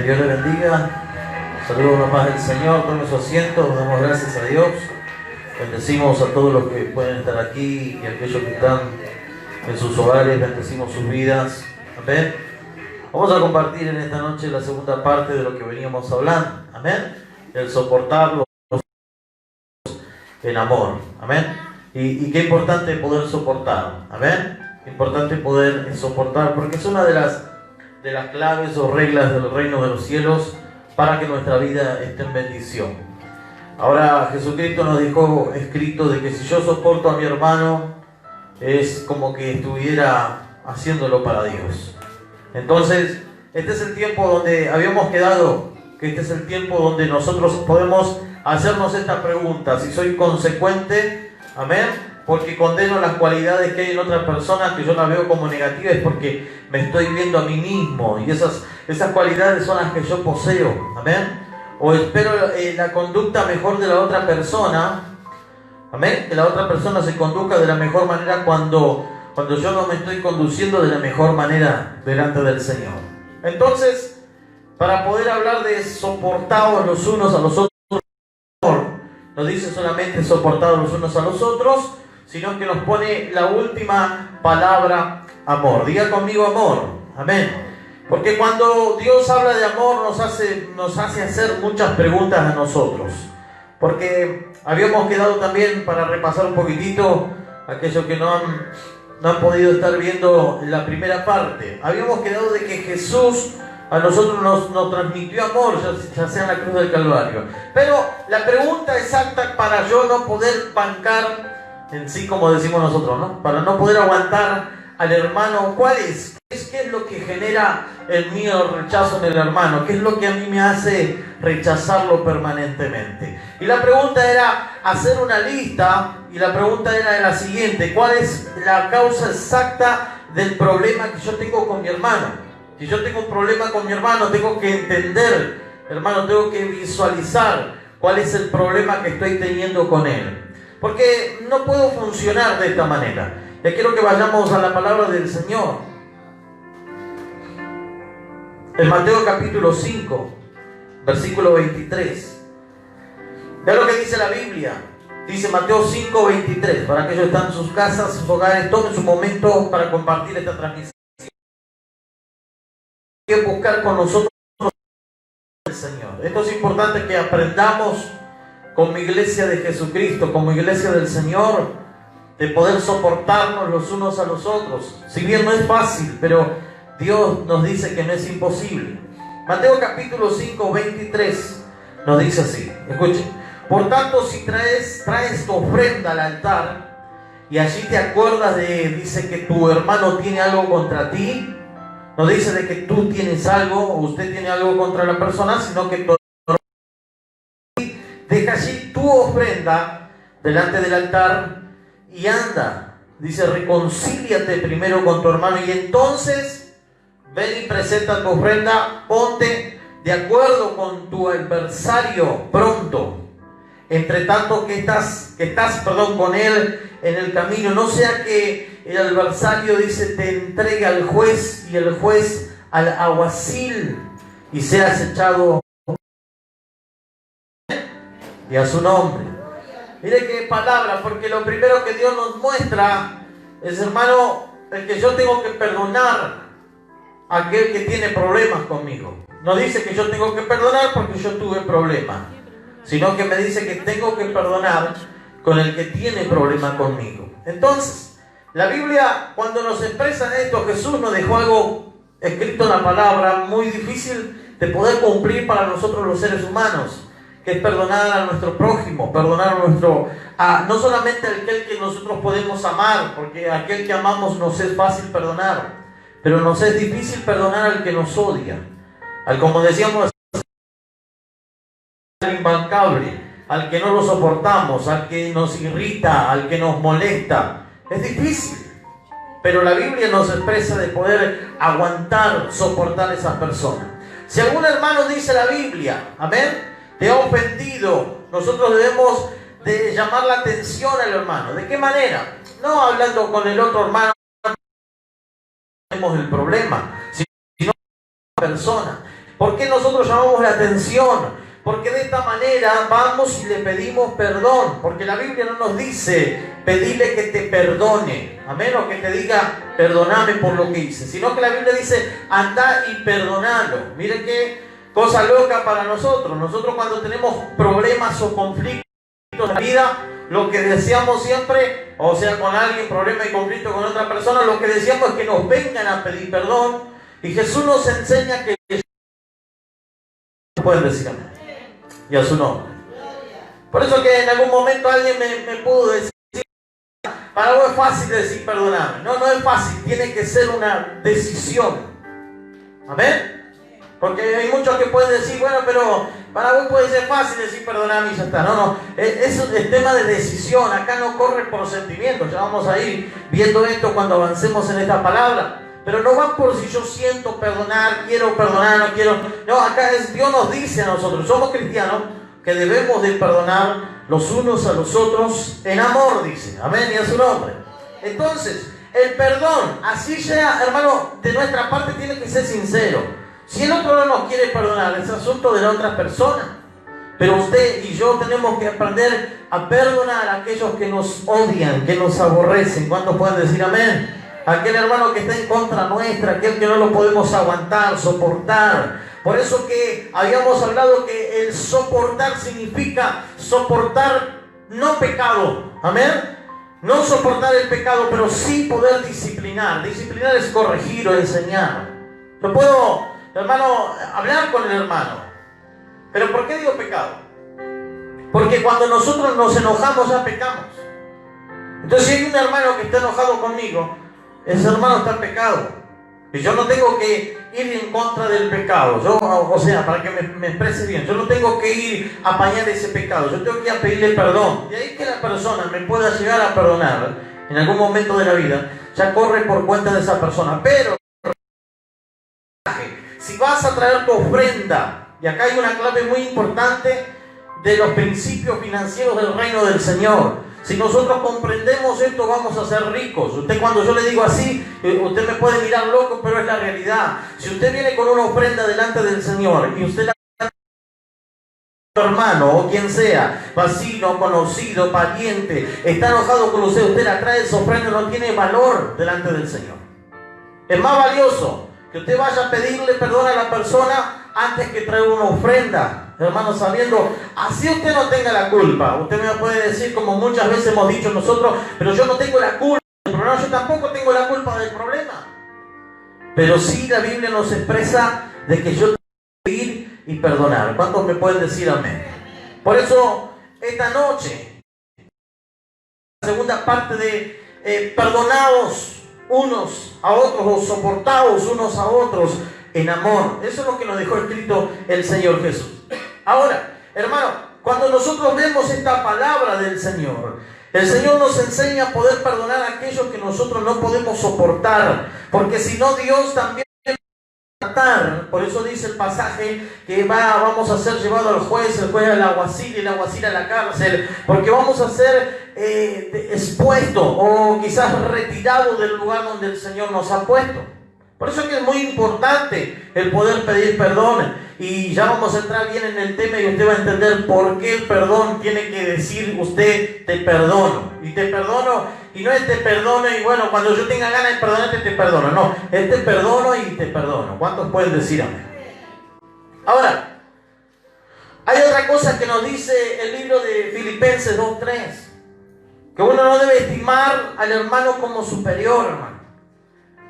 Dios le bendiga. Saludos en la paz del Señor. Tome su asiento. Damos gracias a Dios. Bendecimos a todos los que pueden estar aquí y a aquellos que están en sus hogares. Bendecimos sus vidas. Amén. Vamos a compartir en esta noche la segunda parte de lo que veníamos hablando. Amén. El soportarlo en amor. Amén. Y qué importante poder soportar. Amén. Importante poder soportar, porque es una de las claves o reglas del reino de los cielos para que nuestra vida esté en bendición. Ahora Jesucristo nos dejó escrito de que si yo soporto a mi hermano es como que estuviera haciéndolo para Dios. Entonces este es el tiempo donde habíamos quedado, que este es el tiempo donde nosotros podemos hacernos esta pregunta: si soy consecuente, amén, porque condeno las cualidades que hay en otras personas que yo las veo como negativas, es porque me estoy viendo a mí mismo y esas cualidades son las que yo poseo, amén. O espero la conducta mejor de la otra persona, amén, que la otra persona se conduzca de la mejor manera cuando yo no me estoy conduciendo de la mejor manera delante del Señor. Entonces, para poder hablar de soportados los unos a los otros, no dice solamente soportados los unos a los otros, sino que nos pone la última palabra, amor. Diga conmigo amor, amén. Porque cuando Dios habla de amor nos hace hacer muchas preguntas a nosotros. Porque habíamos quedado también, para repasar un poquitito, aquellos que no han podido estar viendo la primera parte, habíamos quedado de que Jesús a nosotros nos transmitió amor, ya sea en la cruz del Calvario. Pero la pregunta exacta para yo no poder bancar en sí, como decimos nosotros, ¿no? Para no poder aguantar al hermano, ¿cuál es? ¿Qué es lo que genera el mío rechazo en el hermano? ¿Qué es lo que a mí me hace rechazarlo permanentemente? Y la pregunta era hacer una lista, y la pregunta era la siguiente: ¿cuál es la causa exacta del problema que yo tengo con mi hermano? Si yo tengo un problema con mi hermano, tengo que entender, hermano, tengo que visualizar cuál es el problema que estoy teniendo con él. Porque no puedo funcionar de esta manera. Ya quiero que vayamos a la palabra del Señor. En Mateo capítulo 5, versículo 23. Vea lo que dice la Biblia. Dice Mateo 5, 23. Para aquellos que están en sus casas, sus hogares, tomen su momento para compartir esta transmisión. Hay que buscar con nosotros el Señor. Esto es importante que aprendamos como iglesia de Jesucristo, como iglesia del Señor, de poder soportarnos los unos a los otros. Si bien no es fácil, pero Dios nos dice que no es imposible. Mateo capítulo 5, 23 nos dice así, escuchen: por tanto, si traes tu ofrenda al altar y allí te acuerdas dice que tu hermano tiene algo contra ti, no dice de que tú tienes algo o usted tiene algo contra la persona, sino que deja allí tu ofrenda delante del altar y anda. Dice, reconcíliate primero con tu hermano y entonces ven y presenta tu ofrenda. Ponte de acuerdo con tu adversario pronto, entre tanto que estás con él en el camino. No sea que el adversario, dice, te entregue al juez y el juez al alguacil y seas echado y a su nombre. Mire qué palabra, porque lo primero que Dios nos muestra es, hermano, el que yo tengo que perdonar a aquel que tiene problemas conmigo. No dice que yo tengo que perdonar porque yo tuve problemas, sino que me dice que tengo que perdonar con el que tiene problemas conmigo. Entonces, la Biblia, cuando nos expresa esto, Jesús nos dejó algo escrito en la palabra muy difícil de poder cumplir para nosotros los seres humanos, que es perdonar a nuestro prójimo, perdonar no solamente a aquel que nosotros podemos amar, porque a aquel que amamos nos es fácil perdonar, pero nos es difícil perdonar al que nos odia, como decíamos, al imbancable, al que no lo soportamos, al que nos irrita, al que nos molesta. Es difícil, pero la Biblia nos expresa de poder aguantar, soportar a esas personas. Si algún hermano, dice la Biblia, amén, te ha ofendido, nosotros debemos de llamar la atención al hermano. ¿De qué manera? No hablando con el otro hermano, tenemos el problema, sino con la persona. ¿Por qué nosotros llamamos la atención? Porque de esta manera vamos y le pedimos perdón. Porque la Biblia no nos dice pedirle que te perdone, amén, o que te diga perdóname por lo que hice, sino que la Biblia dice anda y perdonalo. Miren qué cosa loca para nosotros. Nosotros cuando tenemos problemas o conflictos en la vida, lo que deseamos siempre, o sea, con alguien, problema y conflicto con otra persona, lo que deseamos es que nos vengan a pedir perdón. Y Jesús nos enseña que pueden decir amén y a su nombre. Por eso que en algún momento alguien me pudo decir, para vos es fácil decir perdonarme. No, no es fácil, tiene que ser una decisión. Amén. Porque hay muchos que pueden decir, bueno, pero para vos puede ser fácil decir perdonarme y ya está. No, no, eso es tema de decisión. Acá no corre por sentimientos. Ya vamos a ir viendo esto cuando avancemos en esta palabra. Pero no va por si yo siento perdonar, quiero perdonar, no quiero. No, acá Dios nos dice a nosotros, somos cristianos, que debemos de perdonar los unos a los otros en amor, dice. Amén, y a su nombre. Entonces, el perdón, así sea, hermano, de nuestra parte tiene que ser sincero. Si el otro no nos quiere perdonar, es asunto de la otra persona. Pero usted y yo tenemos que aprender a perdonar a aquellos que nos odian, que nos aborrecen. ¿Cuántos pueden decir amén? Aquel hermano que está en contra nuestra, aquel que no lo podemos aguantar, soportar. Por eso que habíamos hablado que el soportar significa soportar no pecado. ¿Amén? No soportar el pecado, pero sí poder disciplinar. Disciplinar es corregir o enseñar. Yo puedo, hermano, hablar con el hermano. ¿Pero por qué digo pecado? Porque cuando nosotros nos enojamos ya pecamos. Entonces si hay un hermano que está enojado conmigo, ese hermano está en pecado. Y yo no tengo que ir en contra del pecado. Yo, o sea, para que me exprese bien, yo no tengo que ir a apañar ese pecado. Yo tengo que ir a pedirle perdón. De ahí que la persona me pueda llegar a perdonar en algún momento de la vida, ya corre por cuenta de esa persona. Pero si vas a traer tu ofrenda, y acá hay una clave muy importante de los principios financieros del reino del Señor. Si nosotros comprendemos esto, vamos a ser ricos. Usted, cuando yo le digo así, usted me puede mirar loco, pero es la realidad. Si usted viene con una ofrenda delante del Señor y usted la hermano o quien sea, vecino, conocido, pariente, está enojado con usted la trae, esa ofrenda no tiene valor delante del Señor. Es más valioso que usted vaya a pedirle perdón a la persona antes que traer una ofrenda, hermano, sabiendo, así usted no tenga la culpa. Usted me puede decir, como muchas veces hemos dicho nosotros, pero yo no tengo la culpa del problema. Yo tampoco tengo la culpa del problema. Pero sí la Biblia nos expresa de que yo tengo que ir y perdonar. ¿Cuántos me pueden decir amén? Por eso, esta noche, la segunda parte de perdonados unos a otros o soportados unos a otros en amor. Eso es lo que nos dejó escrito el Señor Jesús. Ahora, hermano, cuando nosotros vemos esta palabra del Señor, el Señor nos enseña a poder perdonar a aquellos que nosotros no podemos soportar, porque si no, Dios también va a tratar. Por eso dice el pasaje que vamos a ser llevados al juez, el juez al alguacil y el alguacil a la cárcel, porque vamos a ser expuestos o quizás retirados del lugar donde el Señor nos ha puesto. Por eso es que es muy importante el poder pedir perdón. Y ya vamos a entrar bien en el tema y usted va a entender por qué el perdón tiene que decir usted te perdono. Y te perdono, y no es te perdono y bueno, cuando yo tenga ganas de perdonarte te perdono. No, es te perdono y te perdono. ¿Cuántos pueden decir amén? Ahora, hay otra cosa que nos dice el libro de Filipenses 2:3. Que uno no debe estimar al hermano como superior, hermano.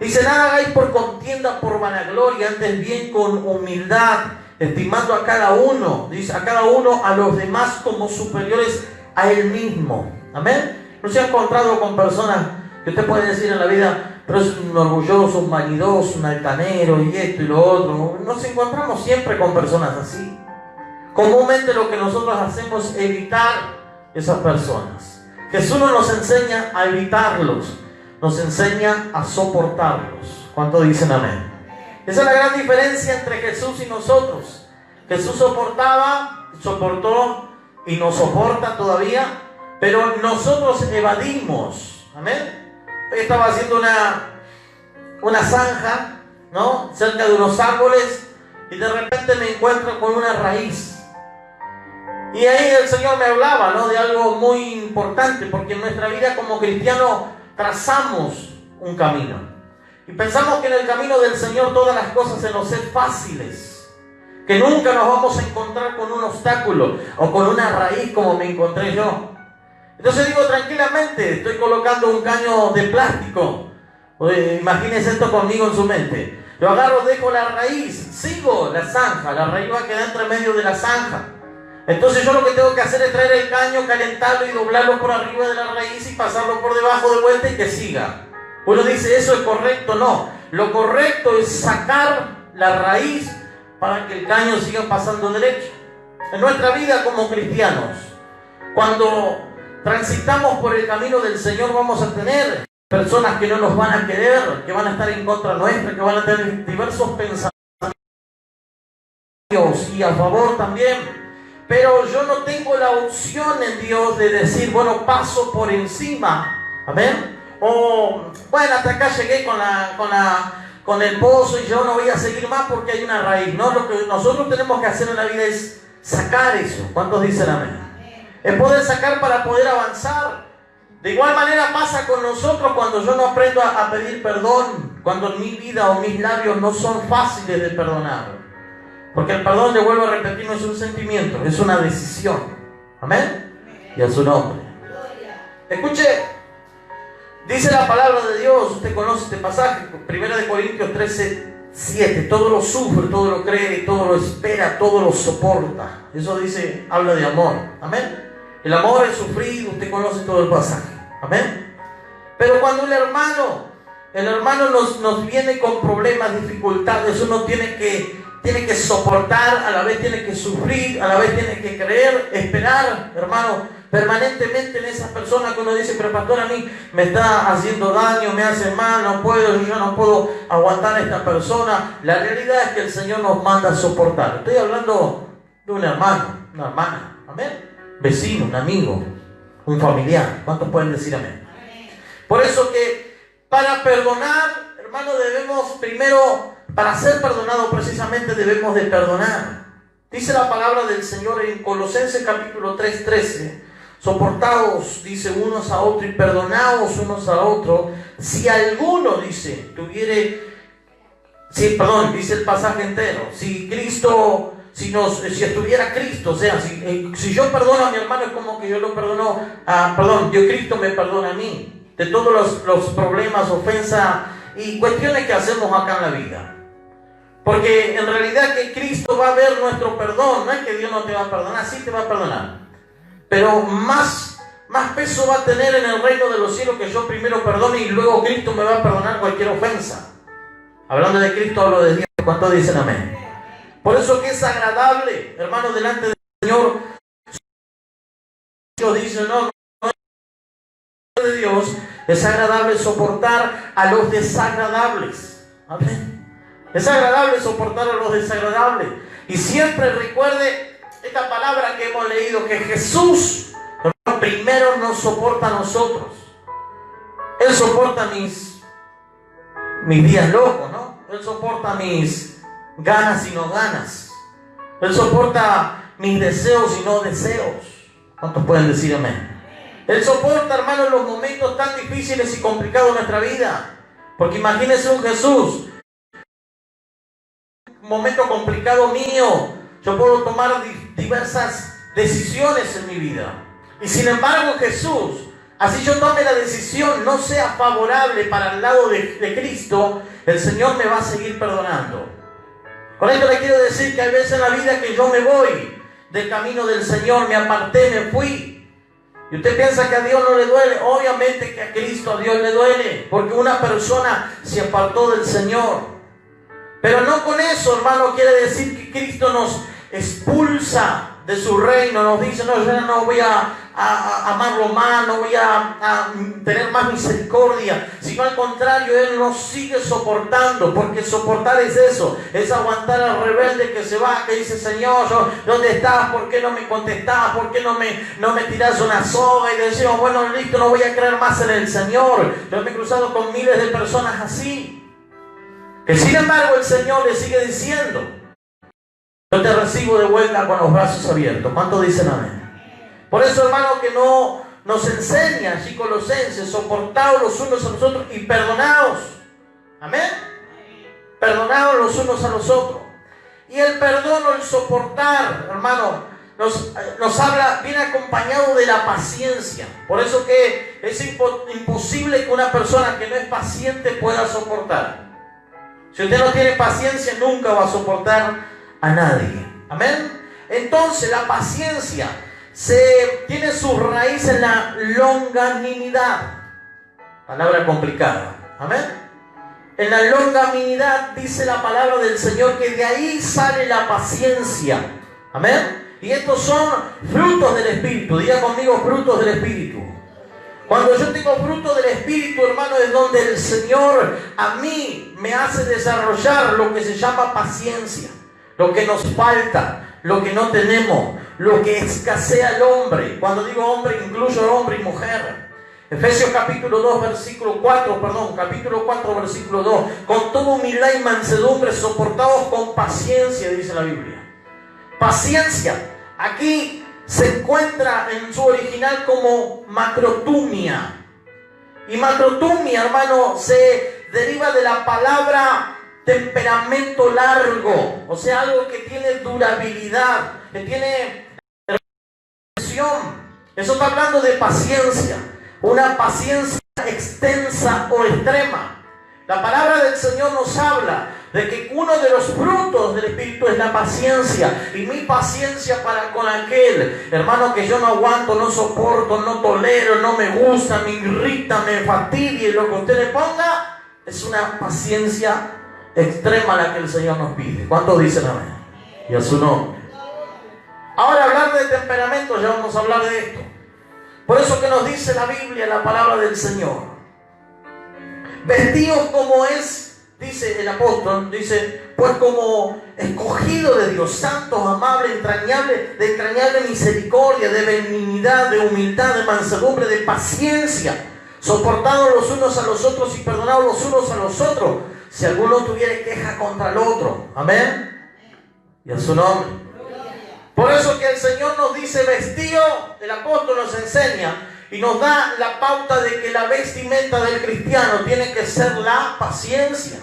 Dice, nada hagáis por contienda, por vanagloria, antes bien con humildad, estimando a cada uno, dice, a cada uno, a los demás como superiores a él mismo. Amén. No se ha encontrado con personas que usted puede decir en la vida, pero es un orgulloso, un vanidoso, un altanero, y esto y lo otro. Nos encontramos siempre con personas así. Comúnmente lo que nosotros hacemos es evitar esas personas. Jesús no nos enseña a evitarlos, nos enseña a soportarlos. ¿Cuántos dicen amén? Esa es la gran diferencia entre Jesús y nosotros. Jesús soportó y nos soporta todavía, pero nosotros evadimos. Amén. Hoy estaba haciendo una zanja, ¿no?, cerca de unos árboles, y de repente me encuentro con una raíz. Y ahí el Señor me hablaba, ¿no?, de algo muy importante, porque en nuestra vida como cristianos trazamos un camino. Y pensamos que en el camino del Señor todas las cosas se nos es fáciles, que nunca nos vamos a encontrar con un obstáculo o con una raíz como me encontré yo. Entonces digo tranquilamente, estoy colocando un caño de plástico. Imagínense esto conmigo en su mente. Yo agarro, dejo la raíz, sigo la zanja, la raíz va a quedar entre medio de la zanja. Entonces yo lo que tengo que hacer es traer el caño, calentarlo y doblarlo por arriba de la raíz y pasarlo por debajo de vuelta y que siga. Uno dice, ¿eso es correcto? No. Lo correcto es sacar la raíz para que el caño siga pasando derecho. En nuestra vida como cristianos, cuando transitamos por el camino del Señor, vamos a tener personas que no nos van a querer, que van a estar en contra nuestra, que van a tener diversos pensamientos y a favor también. Pero yo no tengo la opción en Dios de decir, bueno, paso por encima. Amén. O, bueno, hasta acá llegué con el pozo y yo no voy a seguir más porque hay una raíz. No, lo que nosotros tenemos que hacer en la vida es sacar eso. ¿Cuántos dicen amén? Es poder sacar para poder avanzar. De igual manera pasa con nosotros cuando yo no aprendo a pedir perdón, cuando en mi vida o mis labios no son fáciles de perdonar. Porque el perdón, le vuelvo a repetir, no es un sentimiento, es una decisión. Amén. Y a su nombre. Escuche, dice la palabra de Dios, usted conoce este pasaje, 1 Corintios 13:7, todo lo sufre, todo lo cree, todo lo espera, todo lo soporta. Eso dice, habla de amor. Amén. El amor es sufrido, usted conoce todo el pasaje. Amén. Pero cuando el hermano nos viene con problemas, dificultades, uno tiene que soportar, a la vez tiene que sufrir, a la vez tiene que creer, esperar, hermano, permanentemente en esa persona que uno dice, pero pastor, a mí me está haciendo daño, me hace mal, no puedo, yo ya no puedo aguantar a esta persona. La realidad es que el Señor nos manda a soportar. Estoy hablando de un hermano, una hermana, amén, vecino, un amigo, un familiar. ¿Cuántos pueden decir amén? Por eso que para perdonar, hermano, debemos primero, para ser perdonados precisamente debemos de perdonar. Dice la palabra del Señor en Colosenses capítulo 3:13, soportaos, dice, unos a otros y perdonaos unos a otros, si alguno, dice, dice el pasaje entero, si estuviera Cristo, o sea, si yo perdono a mi hermano es como que yo lo perdono, Cristo me perdona a mí de todos los problemas, ofensas y cuestiones que hacemos acá en la vida. Porque en realidad que Cristo va a ver nuestro perdón, no es que Dios no te va a perdonar, sí te va a perdonar, pero más peso va a tener en el reino de los cielos que yo primero perdone y luego Cristo me va a perdonar cualquier ofensa. Hablando de Cristo hablo de Dios. ¿Cuántos dicen amén? Por eso que es agradable, hermanos, delante del Señor. Dios dice, no de Dios, es agradable soportar a los desagradables. Amén. Es agradable soportar a los desagradables. Y siempre recuerde esta palabra que hemos leído, que Jesús primero nos soporta a nosotros. Él soporta mis días locos, ¿no? Él soporta mis ganas y no ganas. Él soporta mis deseos y no deseos. ¿Cuántos pueden decir amén? Él soporta, hermanos, los momentos tan difíciles y complicados de nuestra vida. Porque imagínense un Jesús, un momento complicado mío, yo puedo tomar diversas decisiones en mi vida. Y sin embargo Jesús, así yo tome la decisión, no sea favorable para el lado de Cristo, el Señor me va a seguir perdonando. Con esto le quiero decir que hay veces en la vida que yo me voy del camino del Señor, me aparté, me fui. Y usted piensa que a Dios no le duele. Obviamente que a Cristo, a Dios le duele, porque una persona se apartó del Señor. Pero no con eso, hermano, quiere decir que Cristo nos expulsa de su reino, nos dice, no, yo no voy a amarlo más, no voy a tener más misericordia, sino al contrario, Él nos sigue soportando, porque soportar es eso, es aguantar al rebelde que se va, que dice, Señor, ¿dónde estás? ¿Por qué no me contestás? ¿Por qué no me tirás una soga? Y decimos, bueno, listo, no voy a creer más en el Señor. Yo me he cruzado con miles de personas así, que sin embargo el Señor le sigue diciendo, Yo te recibo de vuelta con los brazos abiertos. ¿Cuántos dicen amén? Por eso, hermano, que no nos enseña allí Colosenses: soportaos los unos a los otros y perdonaos. Amén. Perdonaos los unos a los otros. Y el perdón o el soportar, hermano, nos habla, viene acompañado de la paciencia. Por eso que es imposible que una persona que no es paciente pueda soportar. Si usted no tiene paciencia, nunca va a soportar a nadie. Amén. Entonces la paciencia tiene su raíz en la longanimidad. Palabra complicada. Amén. En la longanimidad dice la palabra del Señor que de ahí sale la paciencia. Amén. Y estos son frutos del Espíritu. Diga conmigo: frutos del Espíritu. Cuando yo tengo frutos del Espíritu, hermano, es donde el Señor a mí me hace desarrollar lo que se llama paciencia. Lo que nos falta, lo que no tenemos, lo que escasea el hombre. Cuando digo hombre, incluyo hombre y mujer. Efesios capítulo 4, versículo 2. Con toda humildad y mansedumbre, soportados con paciencia, dice la Biblia. Paciencia, aquí se encuentra en su original como macrotumia. Y macrotumia, hermano, se deriva de la palabra temperamento largo. O sea, algo que tiene durabilidad, que tiene relación. Eso está hablando de paciencia. Una paciencia extensa o extrema. La palabra del Señor nos habla de que uno de los frutos del Espíritu es la paciencia. Y mi paciencia para con aquel, hermano, que yo no aguanto, no soporto, no tolero, no me gusta, me irrita, me fastidia, y lo que usted le ponga, es una paciencia extrema la que el Señor nos pide. ¿Cuántos dicen amén? Y a su nombre. Ahora, hablar de temperamento, ya vamos a hablar de esto. Por eso que nos dice la Biblia, la palabra del Señor: vestidos como es, dice el apóstol, dice, pues como escogido de Dios, santos, amables, entrañables, de entrañable misericordia, de benignidad, de humildad, de mansedumbre, de paciencia, soportados los unos a los otros y perdonados los unos a los otros, si alguno tuviera queja contra el otro. Amén. Y a su nombre. Por eso que el Señor nos dice vestido, el apóstol nos enseña y nos da la pauta de que la vestimenta del cristiano tiene que ser la paciencia.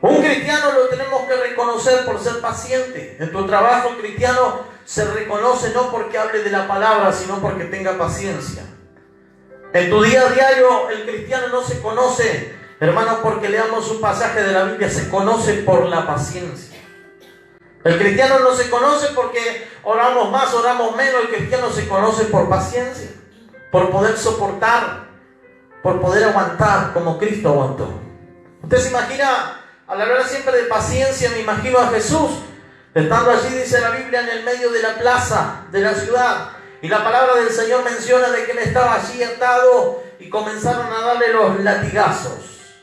Un cristiano lo tenemos que reconocer por ser paciente. En tu trabajo el cristiano se reconoce no porque hable de la palabra, sino porque tenga paciencia. En tu día a diario el cristiano no se conoce, hermanos, porque leamos un pasaje de la Biblia, se conoce por la paciencia. El cristiano no se conoce porque oramos más, oramos menos. El cristiano se conoce por paciencia, por poder soportar, por poder aguantar como Cristo aguantó. Usted se imagina, al hablar siempre de paciencia, me imagino a Jesús estando allí, dice la Biblia, en el medio de la plaza de la ciudad. Y la palabra del Señor menciona de que él estaba allí atado y comenzaron a darle los latigazos.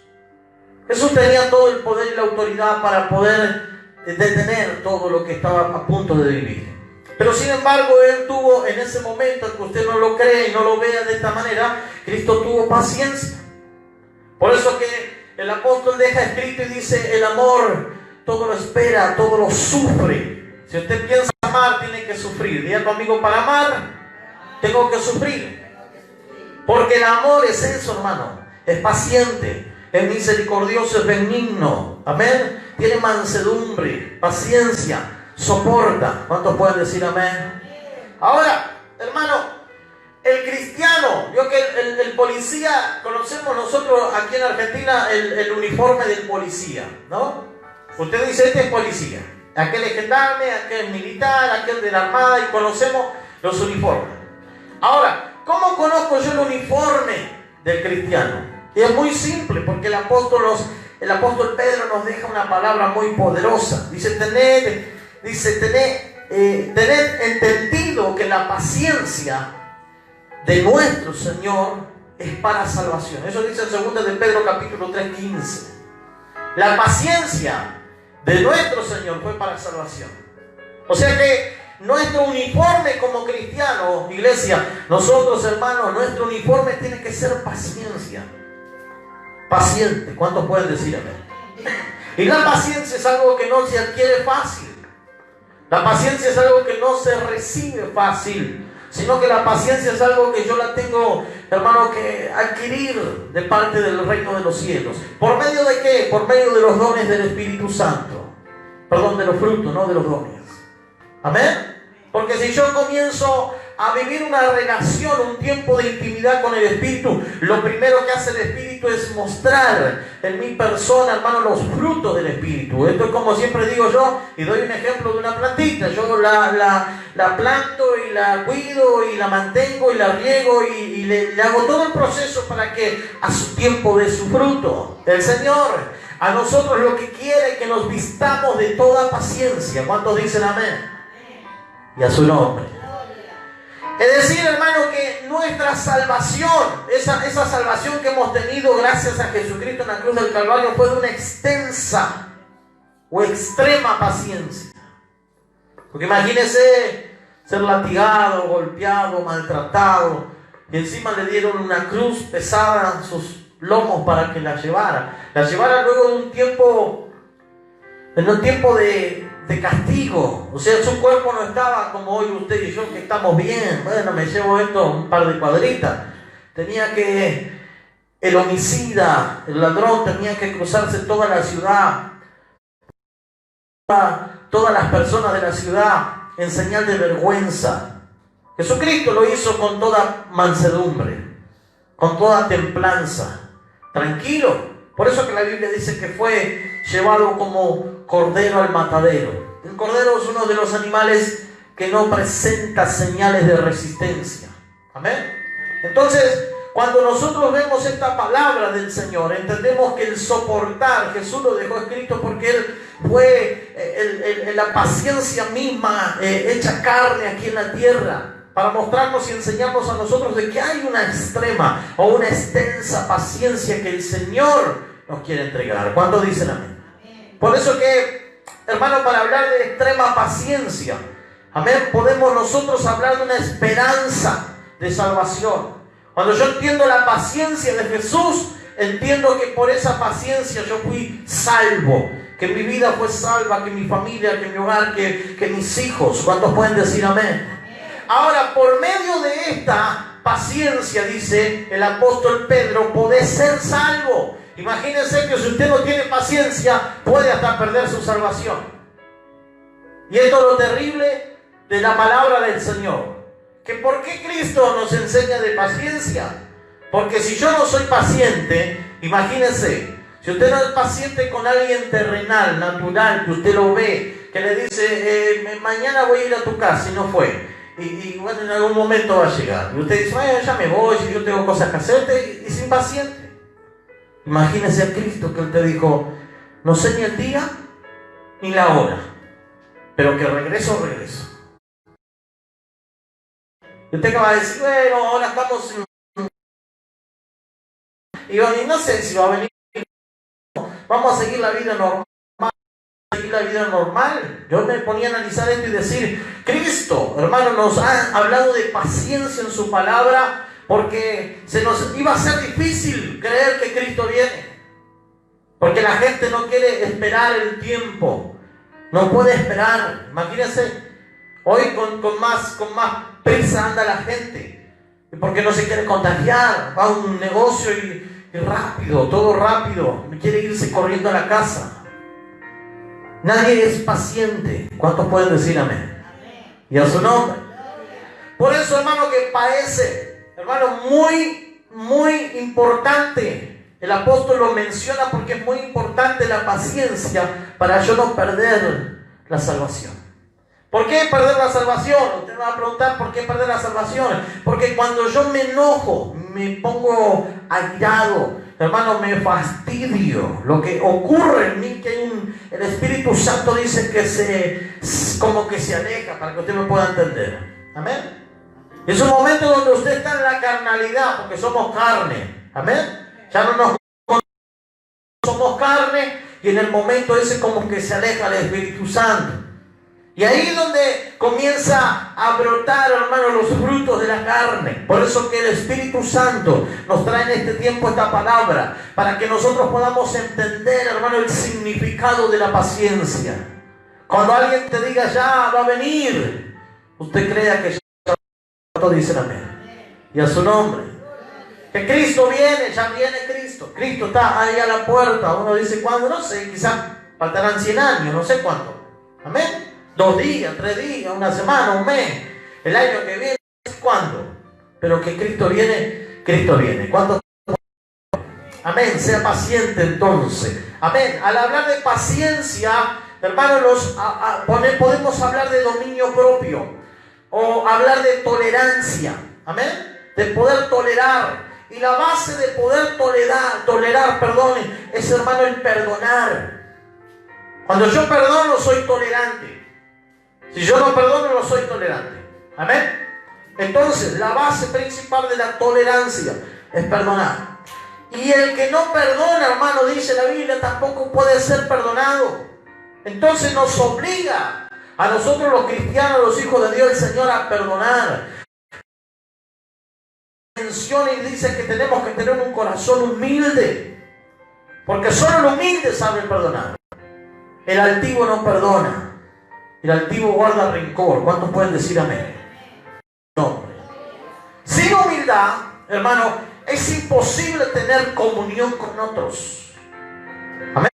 Jesús tenía todo el poder y la autoridad para poder detener todo lo que estaba a punto de vivir. Pero sin embargo, él tuvo en ese momento, que usted no lo cree y no lo vea de esta manera, Cristo tuvo paciencia. Por eso que el apóstol deja escrito y dice: el amor todo lo espera, todo lo sufre. Si usted piensa amar, tiene que sufrir. Diga conmigo: para amar tengo que sufrir. Porque el amor es eso, hermano. Es paciente, es misericordioso, es benigno. Amén. Tiene mansedumbre, paciencia, soporta. ¿Cuántos pueden decir amén? Ahora, hermano, el cristiano, yo que el policía, conocemos nosotros aquí en Argentina el uniforme del policía, ¿no? Usted dice: este es policía, aquel es gendarme, aquel es militar, aquel de la armada, y conocemos los uniformes. Ahora, ¿cómo conozco yo el uniforme del cristiano? Y es muy simple, porque el apóstol Pedro nos deja una palabra muy poderosa. Dice: tened entendido que la paciencia de nuestro Señor es para salvación. Eso dice en 2 de Pedro capítulo 3:15. La paciencia de nuestro Señor fue para salvación. O sea que nuestro uniforme como cristianos, iglesia, nosotros, hermanos, nuestro uniforme tiene que ser paciencia. Paciente. ¿Cuántos pueden decir amén? Y la paciencia es algo que no se adquiere fácil. La paciencia es algo que no se recibe fácil, sino que la paciencia es algo que yo la tengo, hermano, que adquirir de parte del reino de los cielos. ¿Por medio de qué? Por medio de los dones del Espíritu Santo. Perdón, de los frutos, no de los dones. Amén. Porque si yo comienzo a vivir una relación, un tiempo de intimidad con el Espíritu, lo primero que hace el Espíritu es mostrar en mi persona, hermano, los frutos del Espíritu. Esto es como siempre digo yo, y doy un ejemplo de una plantita. Yo la planto y la cuido y la mantengo y la riego y le hago todo el proceso para que a su tiempo dé su fruto. El Señor a nosotros lo que quiere es que nos vistamos de toda paciencia. ¿Cuántos dicen amén? Y a su nombre. Es decir, hermano, que nuestra salvación, esa salvación que hemos tenido gracias a Jesucristo en la cruz del Calvario, fue de una extensa o extrema paciencia. Porque imagínese ser latigado, golpeado, maltratado, y encima le dieron una cruz pesada en sus lomos para que la llevara. La llevara luego de un tiempo, de castigo. O sea, su cuerpo no estaba como hoy usted y yo, que estamos bien. Bueno, me llevo esto, un par de cuadritas. El homicida, el ladrón, tenía que cruzarse toda la ciudad, todas las personas de la ciudad, en señal de vergüenza. Jesucristo lo hizo con toda mansedumbre, con toda templanza, tranquilo. Por eso que la Biblia dice que fue llevado como cordero al matadero. El cordero es uno de los animales que no presenta señales de resistencia. Amén. Entonces, cuando nosotros vemos esta palabra del Señor, entendemos que el soportar, Jesús lo dejó escrito porque Él fue la paciencia misma hecha carne aquí en la tierra, para mostrarnos y enseñarnos a nosotros de que hay una extrema o una extensa paciencia que el Señor nos quiere entregar. ¿Cuántos dicen amén? Por eso que, hermano, para hablar de extrema paciencia, amén, podemos nosotros hablar de una esperanza de salvación. Cuando yo entiendo la paciencia de Jesús, entiendo que por esa paciencia yo fui salvo, que mi vida fue salva, que mi familia, que mi hogar, que mis hijos. ¿Cuántos pueden decir amén? Ahora, por medio de esta paciencia, dice el apóstol Pedro, podés ser salvo. Imagínense que si usted no tiene paciencia, puede hasta perder su salvación. Y esto es lo terrible de la palabra del Señor. ¿Que por qué Cristo nos enseña de paciencia? Porque si yo no soy paciente, imagínense, si usted no es paciente con alguien terrenal, natural, que usted lo ve, que le dice, mañana voy a ir a tu casa, y no fue. Y bueno, en algún momento va a llegar. Y usted dice, bueno, ya me voy, si yo tengo cosas que hacerte, y es impaciente. Imagínese a Cristo que Él te dijo, no sé ni el día ni la hora, pero que regreso. Y usted acaba de decir, bueno, ahora estamos y no sé si va a venir, vamos a seguir la vida normal. Yo me ponía a analizar esto y decir, Cristo, hermano, nos ha hablado de paciencia en su palabra, porque se nos iba a ser difícil creer que Cristo viene, porque la gente no quiere esperar el tiempo, no puede esperar. Imagínense, hoy con más prisa anda la gente, porque no se quiere contagiar, va a un negocio y rápido, todo rápido, quiere irse corriendo a la casa. Nadie es paciente. ¿Cuántos pueden decir amén? Y a su nombre. Por eso, hermano, que parece, hermano, muy importante. El apóstol lo menciona porque es muy importante la paciencia para yo no perder la salvación. ¿Por qué perder la salvación? Usted me va a preguntar, ¿por qué perder la salvación? Porque cuando yo me enojo, me pongo airado, hermano, me fastidio. Lo que ocurre en mí, que el Espíritu Santo dice que como que se aleja, para que usted me pueda entender. Amén. Es un momento donde usted está en la carnalidad, porque somos carne. Amén. Ya no nos somos carne, y en el momento ese como que se aleja el Espíritu Santo. Y ahí es donde comienza a brotar, hermano, los frutos de la carne. Por eso que el Espíritu Santo nos trae en este tiempo esta palabra, para que nosotros podamos entender, hermano, el significado de la paciencia. Cuando alguien te diga ya va a venir, usted crea que ya, todos dicen amén. Y a su nombre. Que Cristo viene, ya viene Cristo. Cristo está ahí a la puerta. Uno dice, ¿cuándo? No sé, quizás faltarán 100 años, no sé cuánto. Amén. 2 días, 3 días, una semana, un mes. El año que viene, ¿cuándo? Pero que Cristo viene, Cristo viene. ¿Cuánto? Amén. Sea paciente entonces. Amén. Al hablar de paciencia, hermanos, podemos hablar de dominio propio. O hablar de tolerancia. Amén. De poder tolerar. Y la base de poder tolerar, es, hermano, el perdonar. Cuando yo perdono, soy tolerante. Si yo no perdono, no soy tolerante. Amén. Entonces, la base principal de la tolerancia es perdonar. Y el que no perdona, hermano, dice la Biblia, tampoco puede ser perdonado. Entonces nos obliga a nosotros los cristianos, los hijos de Dios, el Señor, a perdonar. Menciona y dice que tenemos que tener un corazón humilde, porque solo el humilde sabe perdonar. El altivo no perdona, el altivo guarda rencor. ¿Cuántos pueden decir amén? No. Sin humildad, hermano, es imposible tener comunión con otros. Amén.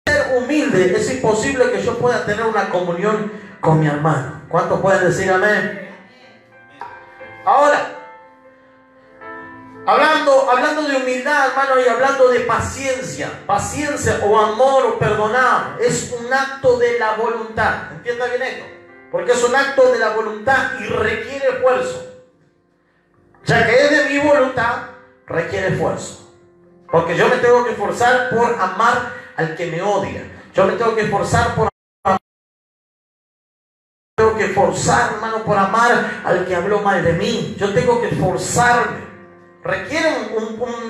Ser humilde, es imposible que yo pueda tener una comunión con mi hermano. ¿Cuántos pueden decir amén? Ahora, hablando de humildad, hermano, y hablando de paciencia o amor o perdonar, es un acto de la voluntad. ¿Entienda bien esto? Porque es un acto de la voluntad y requiere esfuerzo. Ya que es de mi voluntad, requiere esfuerzo. Porque yo me tengo que esforzar por amar al que me odia. Yo me tengo que esforzar hermano, por amar al que habló mal de mí. Yo tengo que esforzarme. Requiere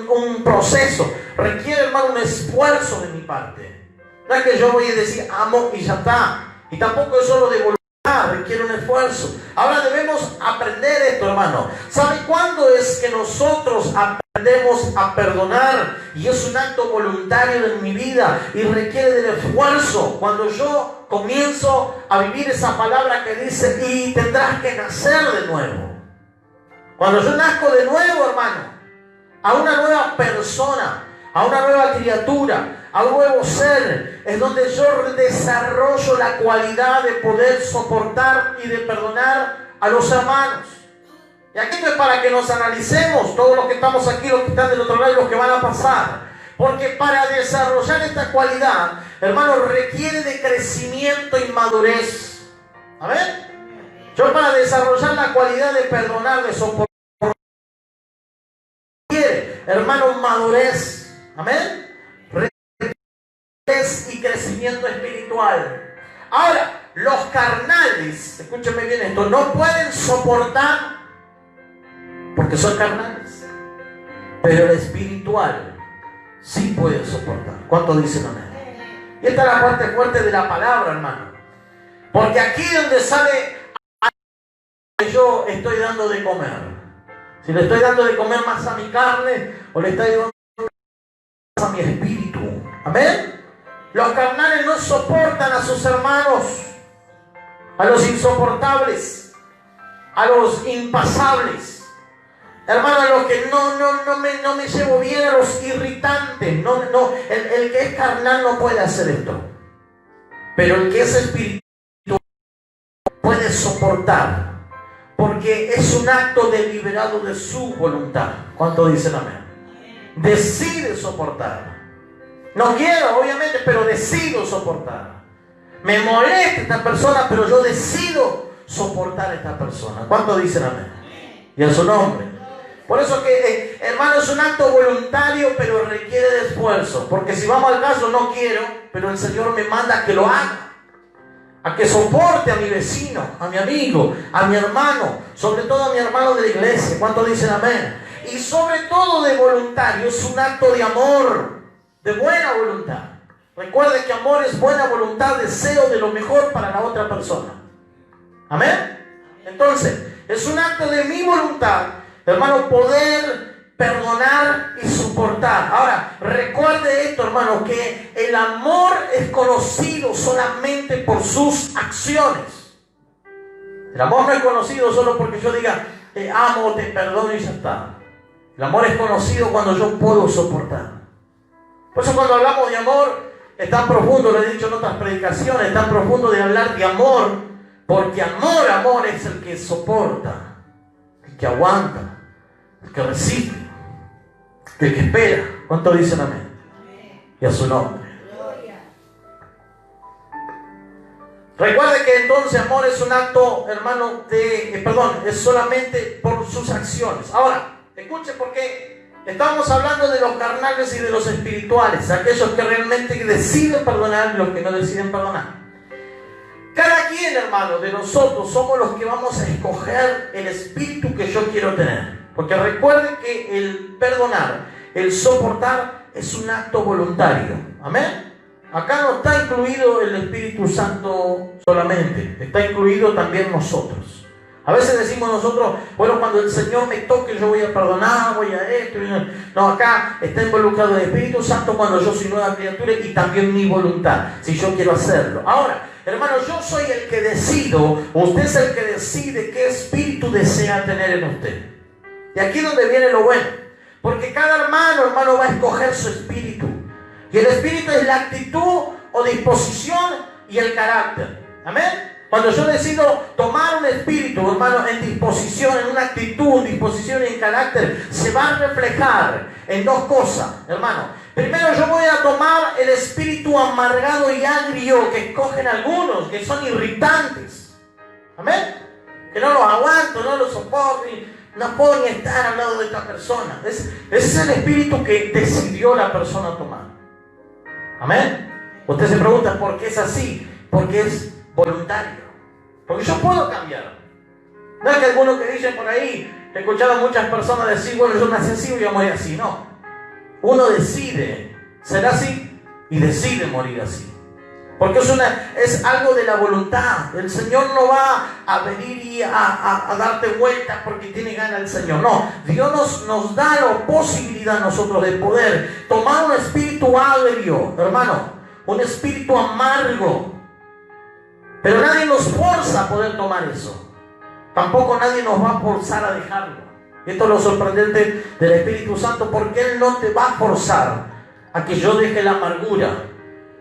un proceso, requiere, hermano, un esfuerzo de mi parte. No es que yo voy a decir amo y ya está. Y tampoco es solo de voluntad, requiere un esfuerzo. Ahora debemos aprender esto, hermano. ¿Sabe cuándo es que nosotros aprendemos a perdonar? Y es un acto voluntario en mi vida y requiere del esfuerzo. Cuando yo comienzo a vivir esa palabra que dice, y tendrás que nacer de nuevo. Cuando yo nazco de nuevo, hermano, a una nueva persona, a una nueva criatura, a un nuevo ser, es donde yo desarrollo la cualidad de poder soportar y de perdonar a los hermanos. Y aquí no es para que nos analicemos, todos los que estamos aquí, los que están del otro lado y los que van a pasar. Porque para desarrollar esta cualidad, hermano, requiere de crecimiento y madurez. ¿Amén? Yo para desarrollar la cualidad de perdonar, de soportar, hermano, madurez. Amén. Madurez y crecimiento espiritual. Ahora, los carnales, escúchenme bien esto, no pueden soportar porque son carnales. Pero el espiritual sí puede soportar. ¿Cuántos dicen amén? Y esta es la parte fuerte de la palabra, hermano. Porque aquí donde sale, yo estoy dando de comer. Si le estoy dando de comer más a mi carne o le estoy dando más a mi espíritu. Amén. Los carnales no soportan a sus hermanos, a los insoportables, a los impasables. Hermano, a los que no me llevo bien, a los irritantes. El que es carnal no puede hacer esto. Pero el que es espiritual puede soportar. Porque es un acto deliberado de su voluntad. ¿Cuánto dicen amén? Decide soportar. No quiero, obviamente, pero decido soportar. Me molesta esta persona, pero yo decido soportar a esta persona. ¿Cuánto dicen amén? Y a su nombre. Por eso que, hermano, es un acto voluntario, pero requiere de esfuerzo. Porque si vamos al caso, no quiero, pero el Señor me manda a que lo haga. A que soporte a mi vecino, a mi amigo, a mi hermano, sobre todo a mi hermano de la iglesia. ¿Cuántos dicen amén? Y sobre todo de voluntario, es un acto de amor, de buena voluntad. Recuerde que amor es buena voluntad, deseo de lo mejor para la otra persona. Amén. Entonces, es un acto de mi voluntad, hermano, poder perdonar y soportar. Ahora, recuerde esto, hermano, que el amor es conocido solamente por sus acciones. El amor no es conocido solo porque yo diga, te amo, te perdono y ya está. El amor es conocido cuando yo puedo soportar. Por eso cuando hablamos de amor, es tan profundo, lo he dicho en otras predicaciones, es tan profundo de hablar de amor, porque amor es el que soporta, el que aguanta, el que resiste, el que espera. ¿Cuántos dicen amén? Y a su nombre. Recuerde que entonces amor es un acto, hermano, es solamente por sus acciones. Ahora, escuche, porque estamos hablando de los carnales y de los espirituales, aquellos que realmente deciden perdonar y los que no deciden perdonar. Cada quien, hermano, de nosotros somos los que vamos a escoger el espíritu que yo quiero tener. Porque recuerden que el perdonar, el soportar, es un acto voluntario. Amén. Acá no está incluido el Espíritu Santo solamente, está incluido también nosotros. A veces decimos nosotros, bueno, cuando el Señor me toque yo voy a perdonar, voy a esto. No, acá está involucrado el Espíritu Santo cuando yo soy nueva criatura y también mi voluntad, si yo quiero hacerlo. Ahora, hermano, yo soy el que decido, usted es el que decide qué espíritu desea tener en usted. Y aquí es donde viene lo bueno, porque cada hermano va a escoger su espíritu. Y el espíritu es la actitud o disposición y el carácter. Amén. Cuando yo decido tomar un espíritu, hermano, en disposición, en una actitud, disposición y en carácter, se va a reflejar en dos cosas, hermano. Primero, yo voy a tomar el espíritu amargado y agrio que escogen algunos, que son irritantes. Amén. Que no los aguanto, no los soporto, no puedo ni estar al lado de esta persona. Ese es el espíritu que decidió la persona tomar. Amén. Usted se pregunta por qué es así. Porque es voluntario. Porque yo puedo cambiar. No es que algunos que dicen por ahí, he escuchado a muchas personas decir, bueno, yo nací así, voy a morir así. No. Uno decide ser así y decide morir así. Porque es algo de la voluntad. El Señor no va a venir y a darte vueltas porque tiene ganas el Señor. No, Dios nos da la posibilidad a nosotros de poder tomar un espíritu agrio, hermano, un espíritu amargo. Pero nadie nos forza a poder tomar eso. Tampoco nadie nos va a forzar a dejarlo. Y esto es lo sorprendente del Espíritu Santo, porque Él no te va a forzar a que yo deje la amargura.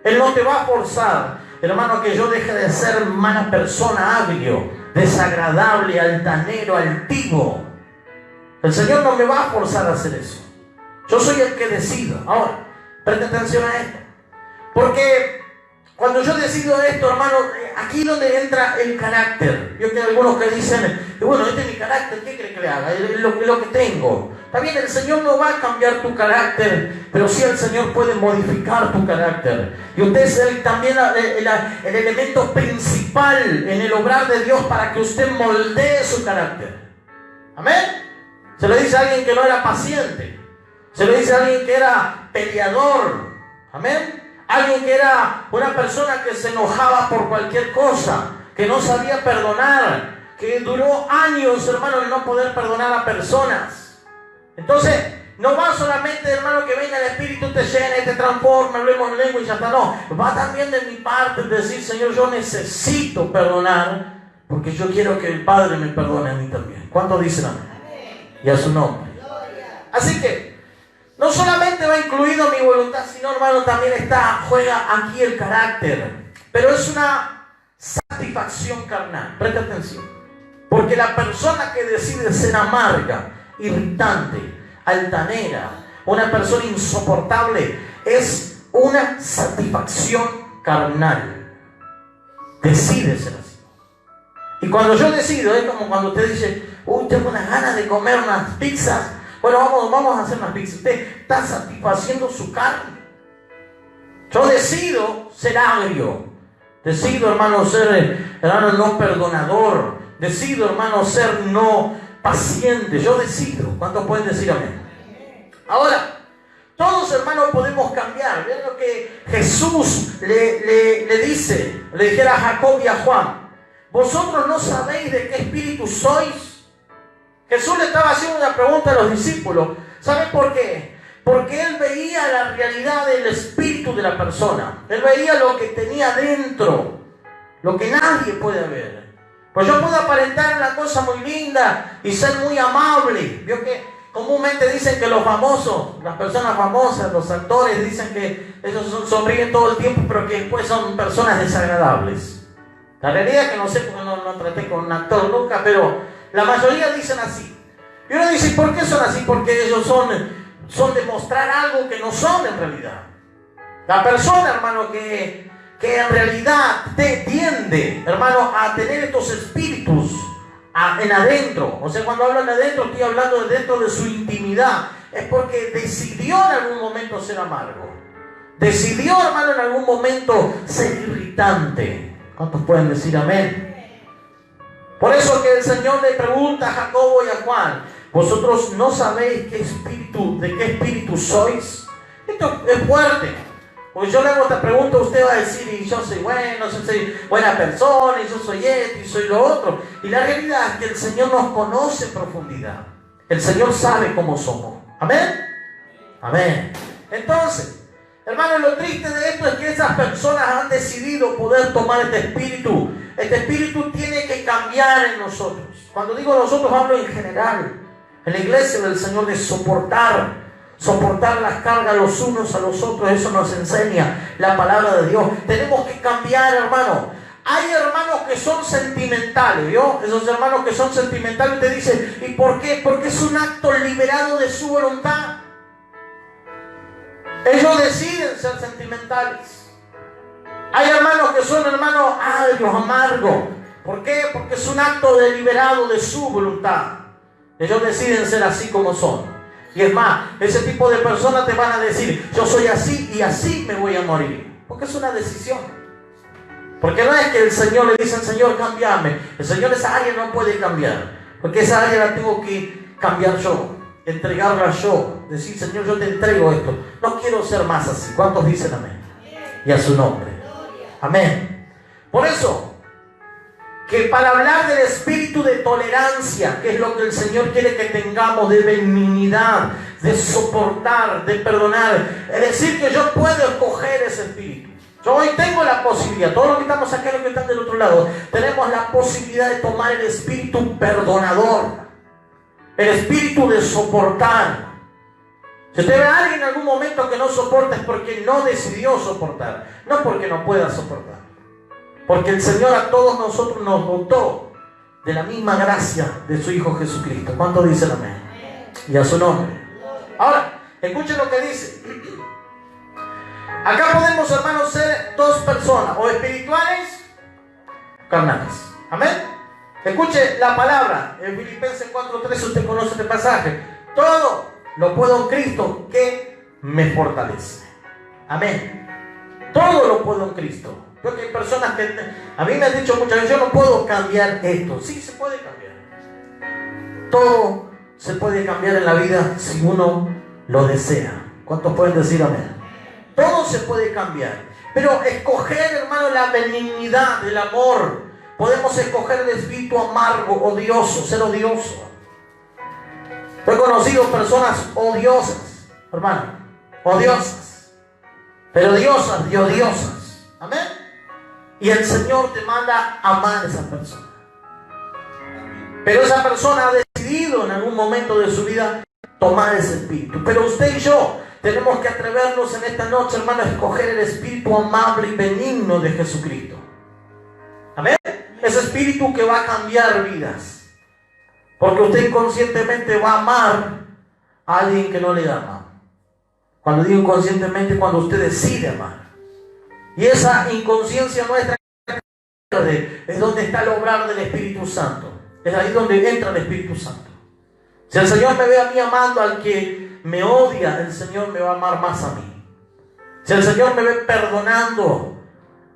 Él no te va a forzar, hermano, que yo deje de ser mala persona, agrio, desagradable, altanero, altivo. El Señor no me va a forzar a hacer eso. Yo soy el que decido. Ahora, preste atención a esto. Porque cuando yo decido esto, hermano, aquí es donde entra el carácter. Yo tengo algunos que dicen, bueno, este es mi carácter, ¿qué cree que le haga? Es lo que tengo. Está bien, el Señor no va a cambiar tu carácter, pero sí el Señor puede modificar tu carácter. Y usted es también el elemento principal en el obrar de Dios para que usted moldee su carácter. Amén. Se lo dice a alguien que no era paciente. Se lo dice a alguien que era peleador. Amén. Alguien que era una persona que se enojaba por cualquier cosa, que no sabía perdonar, que duró años, hermano, en no poder perdonar a personas. Entonces, no va solamente, hermano, que venga el Espíritu, te llene, te transforme, hablemos en lengua y ya está. No, va también de mi parte decir, Señor, yo necesito perdonar, porque yo quiero que el Padre me perdone a mí también. ¿Cuántos dicen amén? Y a su nombre. Así que, no solamente va incluido mi voluntad, sino, hermano, también juega aquí el carácter. Pero es una satisfacción carnal. Presta atención. Porque la persona que decide ser amarga, irritante, altanera, una persona insoportable, es una satisfacción carnal. Decide ser así. Y cuando yo decido, es como cuando usted dice, uy, tengo unas ganas de comer unas pizzas. Bueno, vamos a hacer unas pizzas. Usted está satisfaciendo su carne. Yo decido ser agrio. Decido, hermano, ser, hermano, no perdonador. Decido, hermano, ser no paciente. Yo decido. ¿Cuántos pueden decir amén? Ahora, todos, hermanos, podemos cambiar. Vean lo que Jesús le dice, le dijera a Jacob y a Juan. Vosotros no sabéis de qué espíritu sois. Jesús le estaba haciendo una pregunta a los discípulos. ¿Saben por qué? Porque Él veía la realidad del espíritu de la persona. Él veía lo que tenía dentro, lo que nadie puede ver. Pues yo puedo aparentar una cosa muy linda y ser muy amable. Vio que comúnmente dicen que los famosos, las personas famosas, los actores, dicen que ellos sonríen todo el tiempo, pero que después son personas desagradables. La realidad es que no sé, porque no traté con un actor nunca, pero la mayoría dicen así. Y uno dice, ¿por qué son así? Porque ellos son demostrar algo que no son en realidad. La persona, hermano, que en realidad tiende, hermano, a tener estos espíritus en adentro. O sea, cuando hablo en adentro, estoy hablando de dentro de su intimidad. Es porque decidió en algún momento ser amargo. Decidió, hermano, en algún momento ser irritante. ¿Cuántos pueden decir amén? Por eso que el Señor le pregunta a Jacobo y a Juan: ¿vosotros no sabéis de qué espíritu sois? Esto es fuerte. Porque yo le hago esta pregunta, usted va a decir, y yo soy bueno, yo soy buena persona, y yo soy esto, y soy lo otro. Y la realidad es que el Señor nos conoce en profundidad. El Señor sabe cómo somos. ¿Amén? Amén. Entonces, hermano, lo triste de esto es que esas personas han decidido poder tomar este espíritu. Este espíritu tiene que cambiar en nosotros. Cuando digo nosotros, hablo en general. En la iglesia del Señor, de soportar las cargas los unos a los otros. Eso nos enseña la palabra de Dios. Tenemos que cambiar, hermano. Hay hermanos que son sentimentales, ¿vio? Esos hermanos que son sentimentales, te dicen, ¿y por qué? Porque es un acto liberado de su voluntad. Ellos deciden ser sentimentales. Hay hermanos que son hermanos agrios, amargos. ¿Por qué? Porque es un acto deliberado de su voluntad. Ellos deciden ser así como son. Y es más, ese tipo de personas te van a decir, yo soy así y así me voy a morir. Porque es una decisión. Porque no es que el Señor le dice al Señor, cámbiame. El Señor esa área no puede cambiar. Porque esa área la tengo que cambiar yo. Entregarla yo. Decir, Señor, yo te entrego esto. No quiero ser más así. ¿Cuántos dicen amén? Y a su nombre. Amén. Por eso, que para hablar del espíritu de tolerancia, que es lo que el Señor quiere que tengamos, de benignidad, de soportar, de perdonar, es decir, que yo puedo escoger ese espíritu. Yo hoy tengo la posibilidad, todos los que estamos acá, los que están del otro lado, tenemos la posibilidad de tomar el espíritu perdonador, el espíritu de soportar. Si usted ve a alguien en algún momento que no soporta, es porque no decidió soportar, no porque no pueda soportar. Porque el Señor a todos nosotros nos dotó de la misma gracia de su Hijo Jesucristo. ¿Cuántos dicen amén? Y a su nombre. Ahora, escuchen lo que dice. Acá podemos, hermanos, ser dos personas, o espirituales o carnales. Amén. Escuche la palabra. En Filipenses 4:3 usted conoce este pasaje. Todo lo puedo en Cristo que me fortalece. Amén. Todo lo puedo en Cristo. Creo que hay personas que a mí me han dicho muchas veces, yo no puedo cambiar esto. Sí, se puede cambiar. Todo se puede cambiar en la vida si uno lo desea. ¿Cuántos pueden decir amén? Todo se puede cambiar. Pero escoger, hermano, la benignidad, el amor. Podemos escoger el espíritu amargo, odioso, ser odioso. He conocido personas odiosas, hermano, odiosas. Pero diosas y odiosas. Amén. Y el Señor te manda a amar a esa persona. Pero esa persona ha decidido en algún momento de su vida tomar ese espíritu. Pero usted y yo tenemos que atrevernos en esta noche, hermano, a escoger el espíritu amable y benigno de Jesucristo. Amén. Ese espíritu que va a cambiar vidas. Porque usted inconscientemente va a amar a alguien que no le ama. Cuando digo inconscientemente, cuando usted decide amar. Y esa inconsciencia nuestra es donde está el obrar del Espíritu Santo. Es ahí donde entra el Espíritu Santo. Si el Señor me ve a mí amando al que me odia, el Señor me va a amar más a mí. Si el Señor me ve perdonando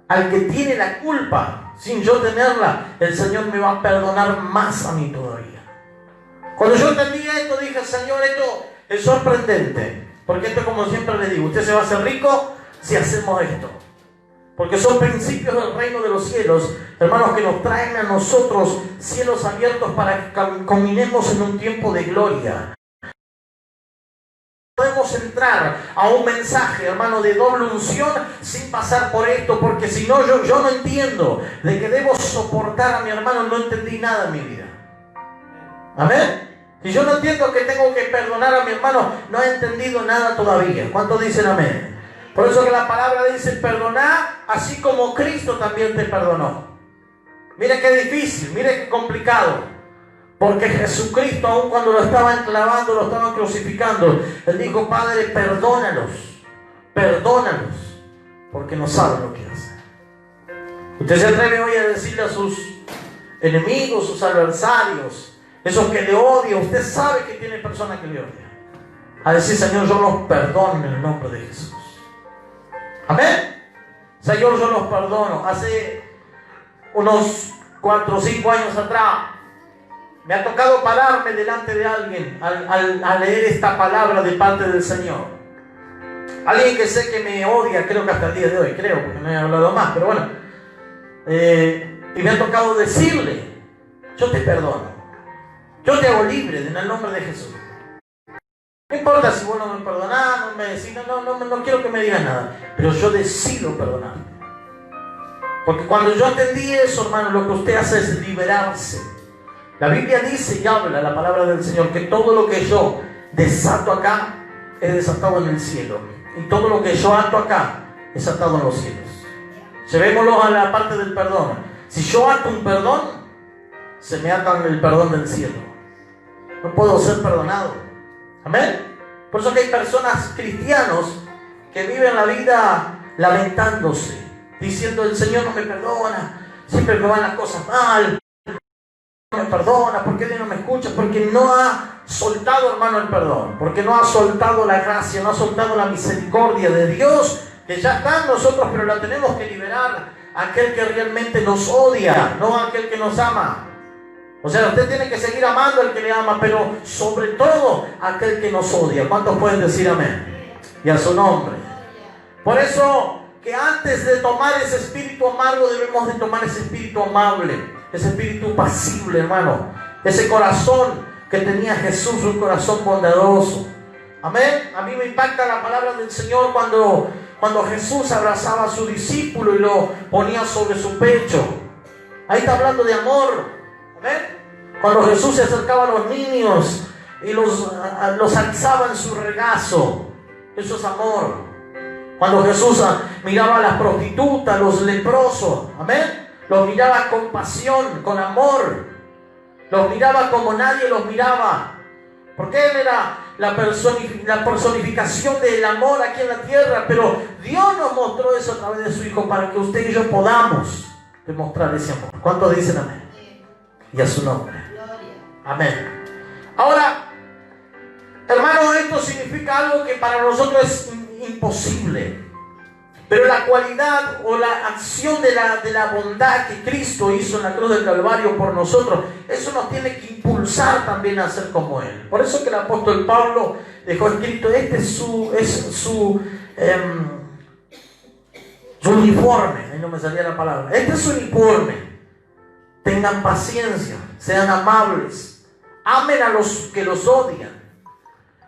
al que tiene la culpa sin yo tenerla, el Señor me va a perdonar más a mí todavía. Cuando yo entendí esto, dije, Señor, esto es sorprendente. Porque esto, como siempre le digo, usted se va a hacer rico si hacemos esto. Porque son principios del reino de los cielos, hermanos, que nos traen a nosotros cielos abiertos para que caminemos en un tiempo de gloria. Podemos entrar a un mensaje, hermano, de doble unción sin pasar por esto, porque si no, yo no entiendo de que debo soportar a mi hermano, no entendí nada en mi vida. Amén. Si yo no entiendo que tengo que perdonar a mi hermano, no he entendido nada todavía. ¿Cuántos dicen amén? Por eso que la palabra dice, perdonar así como Cristo también te perdonó. Mire qué difícil, mire qué complicado. Porque Jesucristo, aun cuando lo estaban clavando, lo estaban crucificando, Él dijo, Padre, perdónalos, porque no saben lo que hacen. Usted se atreve hoy a decirle a sus enemigos, sus adversarios, esos que le odian, usted sabe que tiene personas que le odian, a decir, Señor, yo los perdono en el nombre de Jesús. Amén. Señor, yo los perdono. Hace unos 4 o 5 años atrás, me ha tocado pararme delante de alguien al leer esta palabra de parte del Señor. Alguien que sé que me odia, creo que hasta el día de hoy, creo, porque no he hablado más, pero bueno. Y me ha tocado decirle, yo te perdono. Yo te hago libre en el nombre de Jesús. No importa si vos no me perdonás, no me decís, no quiero que me digas nada, pero yo decido perdonar. Porque cuando yo entendí eso, hermano, lo que usted hace es liberarse. La Biblia dice y habla, la palabra del Señor, que todo lo que yo desato acá es desatado en el cielo. Y todo lo que yo ato acá es atado en los cielos. Llevémoslo a la parte del perdón. Si yo ato un perdón, se me ata el perdón del cielo. No puedo ser perdonado. Amén. Por eso que hay personas cristianos que viven la vida lamentándose, diciendo, el Señor no me perdona, siempre me van las cosas mal, no me perdona, ¿por qué Dios no me escucha? Porque no ha soltado, hermano, el perdón, porque no ha soltado la gracia, no ha soltado la misericordia de Dios, que ya está en nosotros, pero la tenemos que liberar a aquel que realmente nos odia, no a aquel que nos ama. O sea, usted tiene que seguir amando al que le ama, pero sobre todo a aquel que nos odia. ¿Cuántos pueden decir amén? Y a su nombre. Por eso que antes de tomar ese espíritu amargo, debemos de tomar ese espíritu amable, ese espíritu pasible, hermano. Ese corazón que tenía Jesús, un corazón bondadoso. Amén. A mí me impacta la palabra del Señor cuando Jesús abrazaba a su discípulo y lo ponía sobre su pecho. Ahí está hablando de amor. ¿Amén? Cuando Jesús se acercaba a los niños y los alzaba en su regazo, eso es amor. Cuando Jesús miraba a las prostitutas, los leprosos, amén, los miraba con pasión, con amor, los miraba como nadie los miraba, porque Él era la personificación del amor aquí en la tierra. Pero Dios nos mostró eso a través de su Hijo para que usted y yo podamos demostrar ese amor. ¿Cuántos dicen amén? Y a su nombre. Amén. Ahora, hermano, esto significa algo que para nosotros es imposible. Pero la cualidad o la acción de la bondad que Cristo hizo en la cruz del Calvario por nosotros, eso nos tiene que impulsar también a ser como Él. Por eso que el apóstol Pablo dejó escrito, este es su uniforme. Ahí no me salía la palabra. Este es su uniforme. Tengan paciencia, sean amables, amen a los que los odian.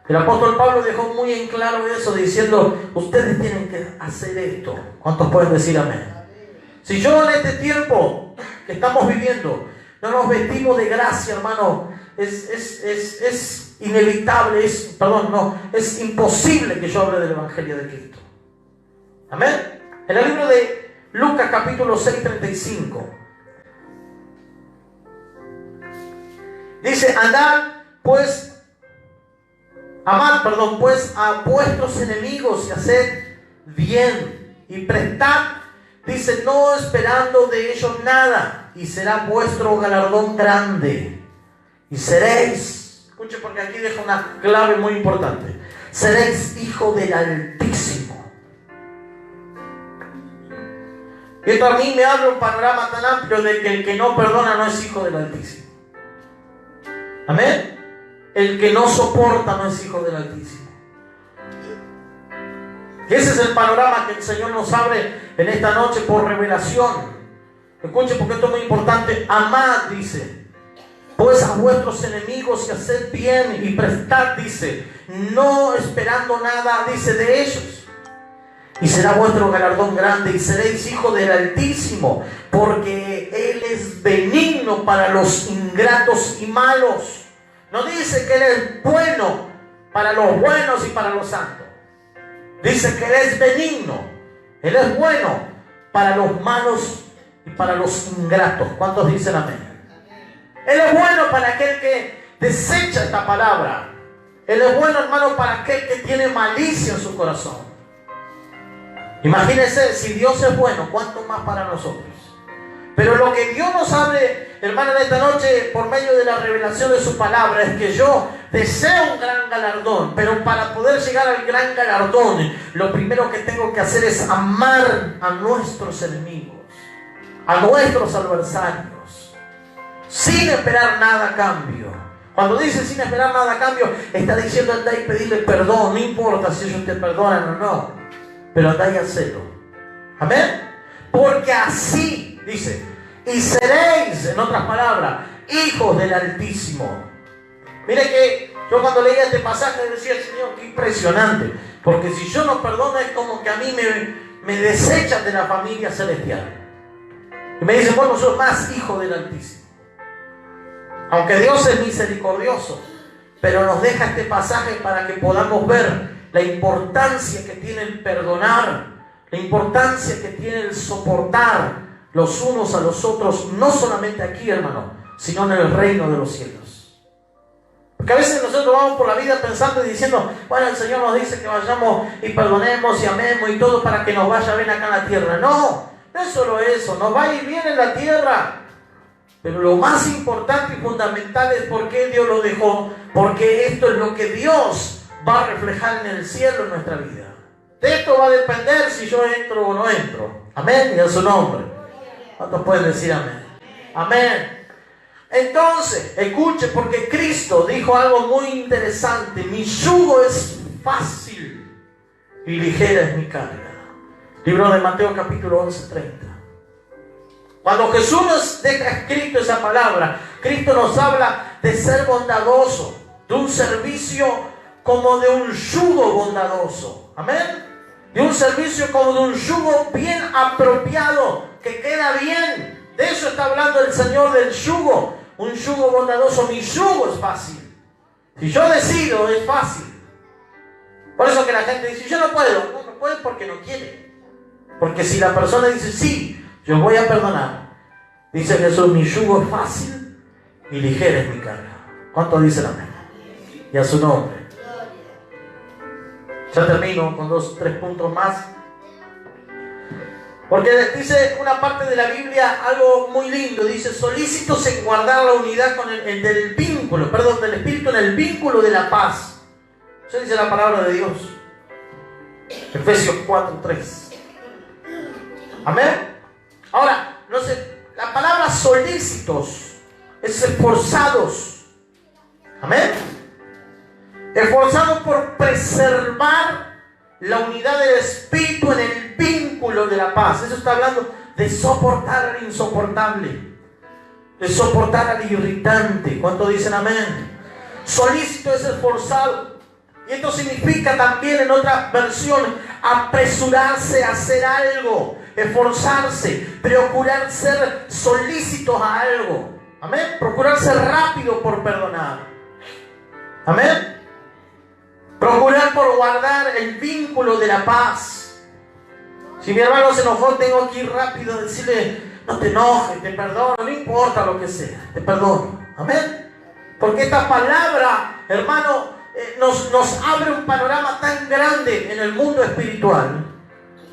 El apóstol Pablo dejó muy en claro eso, diciendo, ustedes tienen que hacer esto. ¿Cuántos pueden decir amén? Si yo en este tiempo que estamos viviendo no nos vestimos de gracia, hermano, es inevitable, es imposible que yo hable del Evangelio de Cristo. Amén. En el libro de Lucas capítulo 6:35 dice, amad a vuestros enemigos y haced bien y prestad, dice, no esperando de ellos nada, y será vuestro galardón grande. Y seréis, escuche porque aquí deja una clave muy importante, seréis hijo del Altísimo. Y esto a mí me abre un panorama tan amplio de que el que no perdona no es hijo del Altísimo. Amén. El que no soporta no es hijo del Altísimo. Y ese es el panorama que el Señor nos abre en esta noche por revelación. Escuchen, porque esto es muy importante. Amad, dice, pues a vuestros enemigos y haced bien y prestad, dice, no esperando nada, dice, de ellos. Y será vuestro galardón grande y seréis hijos del Altísimo, porque Él es benigno para los ingratos y malos. No dice que Él es bueno para los buenos y para los santos. Dice que Él es benigno. Él es bueno para los malos y para los ingratos. ¿Cuántos dicen amén? Él es bueno para aquel que desecha esta palabra. Él es bueno, hermano, para aquel que tiene malicia en su corazón. Imagínense, si Dios es bueno, ¿cuánto más para nosotros? Pero lo que Dios nos abre, hermano, en esta noche, por medio de la revelación de su palabra, es que yo deseo un gran galardón, pero para poder llegar al gran galardón, lo primero que tengo que hacer es amar a nuestros enemigos, a nuestros adversarios, sin esperar nada a cambio. Cuando dice sin esperar nada a cambio, está diciendo anda y pedirle perdón, no importa si ellos te perdonan o no. Pero andá y hacelo. Amén. Porque así, dice, y seréis, en otras palabras, hijos del Altísimo. Mire que yo cuando leía este pasaje decía, Señor, qué impresionante. Porque si yo no perdono es como que a mí me desechan de la familia celestial. Y me dicen, bueno, sos más hijo del Altísimo. Aunque Dios es misericordioso, pero nos deja este pasaje para que podamos ver la importancia que tiene el perdonar, la importancia que tiene el soportar los unos a los otros, no solamente aquí, hermano, sino en el reino de los cielos. Porque a veces nosotros vamos por la vida pensando y diciendo, bueno, el Señor nos dice que vayamos y perdonemos y amemos y todo para que nos vaya bien acá en la tierra. No, no es solo eso, nos va a ir bien en la tierra. Pero lo más importante y fundamental es por qué Dios lo dejó, porque esto es lo que Dios va a reflejar en el cielo en nuestra vida. De esto va a depender si yo entro o no entro. Amén, y en su nombre. ¿Cuántos pueden decir amén? Amén. Entonces, escuche, porque Cristo dijo algo muy interesante. Mi yugo es fácil y ligera es mi carga. Libro de Mateo capítulo 11:30. Cuando Jesús nos deja escrito esa palabra, Cristo nos habla de ser bondadoso, de un servicio como de un yugo bondadoso. Amén. De un servicio como de un yugo bien apropiado, que queda bien. De eso está hablando el Señor, del yugo. Un yugo bondadoso. Mi yugo es fácil. Si yo decido, es fácil. Por eso que la gente dice, yo no puedo. No puede porque no quiere. Porque si la persona dice, sí, yo voy a perdonar, dice Jesús, mi yugo es fácil y ligera es mi carga. ¿Cuántos dicen amén? Y a su nombre. Ya termino con 2 o 3 puntos más. Porque dice una parte de la Biblia algo muy lindo. Dice, solícitos en guardar la unidad con el del vínculo, del Espíritu en el vínculo de la paz. Eso dice la palabra de Dios. Efesios 4:3. Amén. Ahora, no sé, la palabra solícitos es esforzados. Amén. Esforzados por preservar la unidad del Espíritu en el vínculo de la paz. Eso está hablando de soportar al insoportable, de soportar al irritante. ¿Cuántos dicen amén? Solícito es esforzado. Y esto significa también, en otra versión, apresurarse a hacer algo, esforzarse, procurar ser solícitos a algo. Amén. Procurar ser rápido por perdonar. Amén. Procurar por guardar el vínculo de la paz. Si mi hermano se enojó, tengo que ir rápido a decirle, no te enojes, te perdono, no importa lo que sea, te perdono. Amén. Porque esta palabra, hermano, nos abre un panorama tan grande en el mundo espiritual.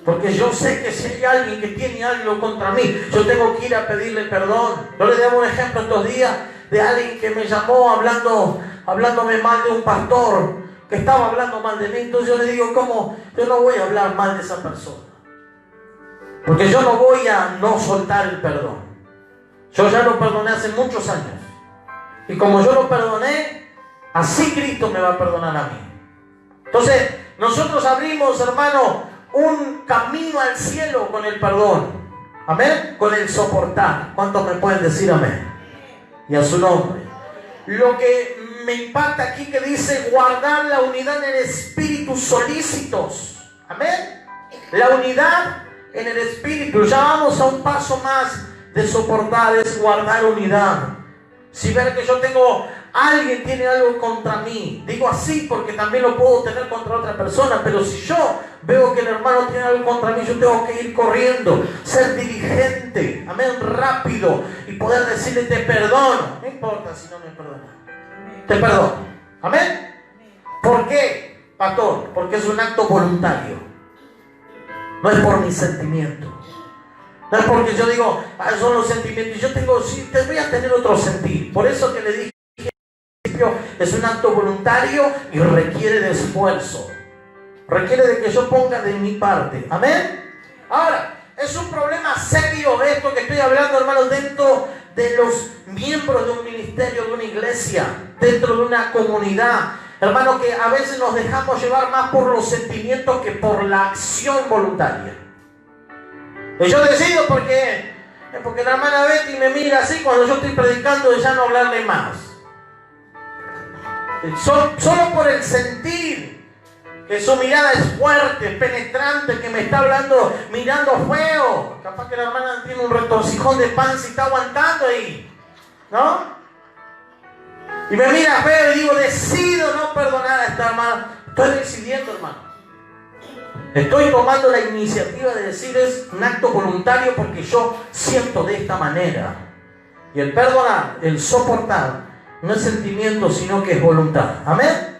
Porque yo sé que si hay alguien que tiene algo contra mí, yo tengo que ir a pedirle perdón. Yo le debo un ejemplo estos días de alguien que me llamó hablándome mal de un pastor que estaba hablando mal de mí. Entonces yo le digo, ¿cómo? Yo no voy a hablar mal de esa persona, porque yo no voy a no soltar el perdón. Yo ya lo perdoné hace muchos años, y como yo lo perdoné, así Cristo me va a perdonar a mí. Entonces nosotros abrimos, hermano, un camino al cielo con el perdón. Amén. Con el soportar. ¿Cuántos me pueden decir amén? Y a su nombre. Lo que me impacta aquí que dice guardar la unidad en el espíritu solícitos. Amén. La unidad en el espíritu. Ya vamos a un paso más de soportar, es guardar unidad. Si ver que yo tengo, alguien tiene algo contra mí, digo así porque también lo puedo tener contra otra persona, pero si yo veo que el hermano tiene algo contra mí, yo tengo que ir corriendo, ser diligente, amén, rápido, y poder decirle te perdono, no importa si no me perdona, te perdono, amén. ¿Por qué, pastor? Porque es un acto voluntario, no es por mis sentimientos. No es porque yo digo, son los sentimientos. Yo tengo, sí, te voy a tener otro sentir. Por eso que le dije al principio, es un acto voluntario y requiere de esfuerzo. Requiere de que yo ponga de mi parte. Amén. Ahora, es un problema serio esto que estoy hablando, hermanos, dentro de los miembros de un ministerio, de una iglesia, dentro de una comunidad. Hermano, que a veces nos dejamos llevar más por los sentimientos que por la acción voluntaria. Y yo decido porque la hermana Betty me mira así cuando yo estoy predicando de ya no hablarle más. Solo por el sentir que su mirada es fuerte, penetrante, que me está hablando, mirando feo. Capaz que la hermana tiene un retorcijón de panza y está aguantando ahí, ¿no? Y me mira feo y digo, decido no perdonar a esta hermana. Estoy decidiendo, hermano. Estoy tomando la iniciativa de decir es un acto voluntario porque yo siento de esta manera. Y el perdonar, el soportar, no es sentimiento sino que es voluntad. Amén.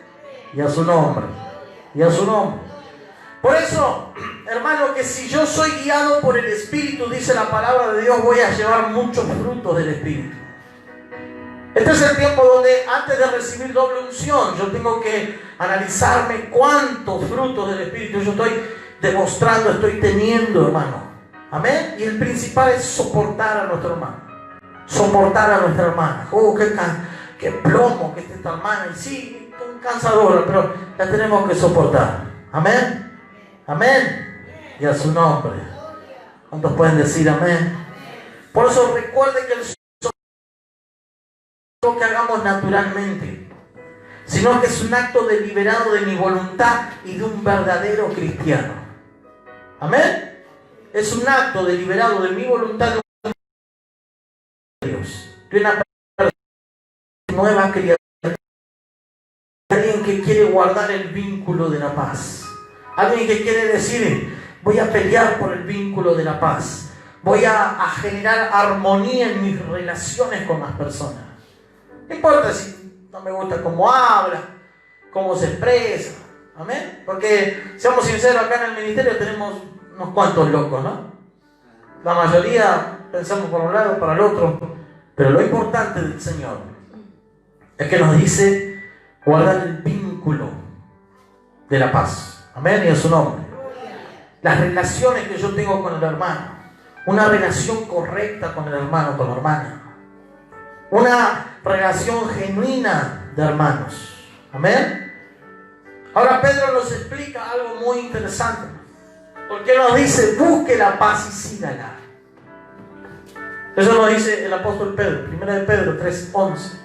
Y a su nombre. Y a su nombre. Por eso, hermano, que si yo soy guiado por el Espíritu, dice la palabra de Dios, voy a llevar muchos frutos del Espíritu. Este es el tiempo donde antes de recibir doble unción, yo tengo que analizarme cuántos frutos del Espíritu yo estoy demostrando, estoy teniendo, hermano. Amén. Y el principal es soportar a nuestro hermano. Soportar a nuestra hermana. Oh, qué plomo que está esta hermana. Y sí, cansadora, pero la tenemos que soportar. Amén. Amén. Y a su nombre. ¿Cuántos pueden decir amén? Por eso recuerde que el que hagamos naturalmente, sino que es un acto deliberado de mi voluntad y de un verdadero cristiano. Amén. Es un acto deliberado de mi voluntad de Dios, de una nueva criatura, alguien que quiere guardar el vínculo de la paz, alguien que quiere decir voy a pelear por el vínculo de la paz, voy a generar armonía en mis relaciones con las personas. No importa si no me gusta cómo habla, cómo se expresa. Amén. Porque, seamos sinceros, acá en el ministerio tenemos unos cuantos locos, ¿no? La mayoría pensamos por un lado, para el otro. Pero lo importante del Señor es que nos dice guardar el vínculo de la paz. Amén. Y en su nombre. Las relaciones que yo tengo con el hermano. Una relación correcta con el hermano, con la hermana. Una relación genuina de hermanos. Amén. Ahora Pedro nos explica algo muy interesante. Porque nos dice, busque la paz y sígala. Eso nos dice el apóstol Pedro, 1 de Pedro 3:11.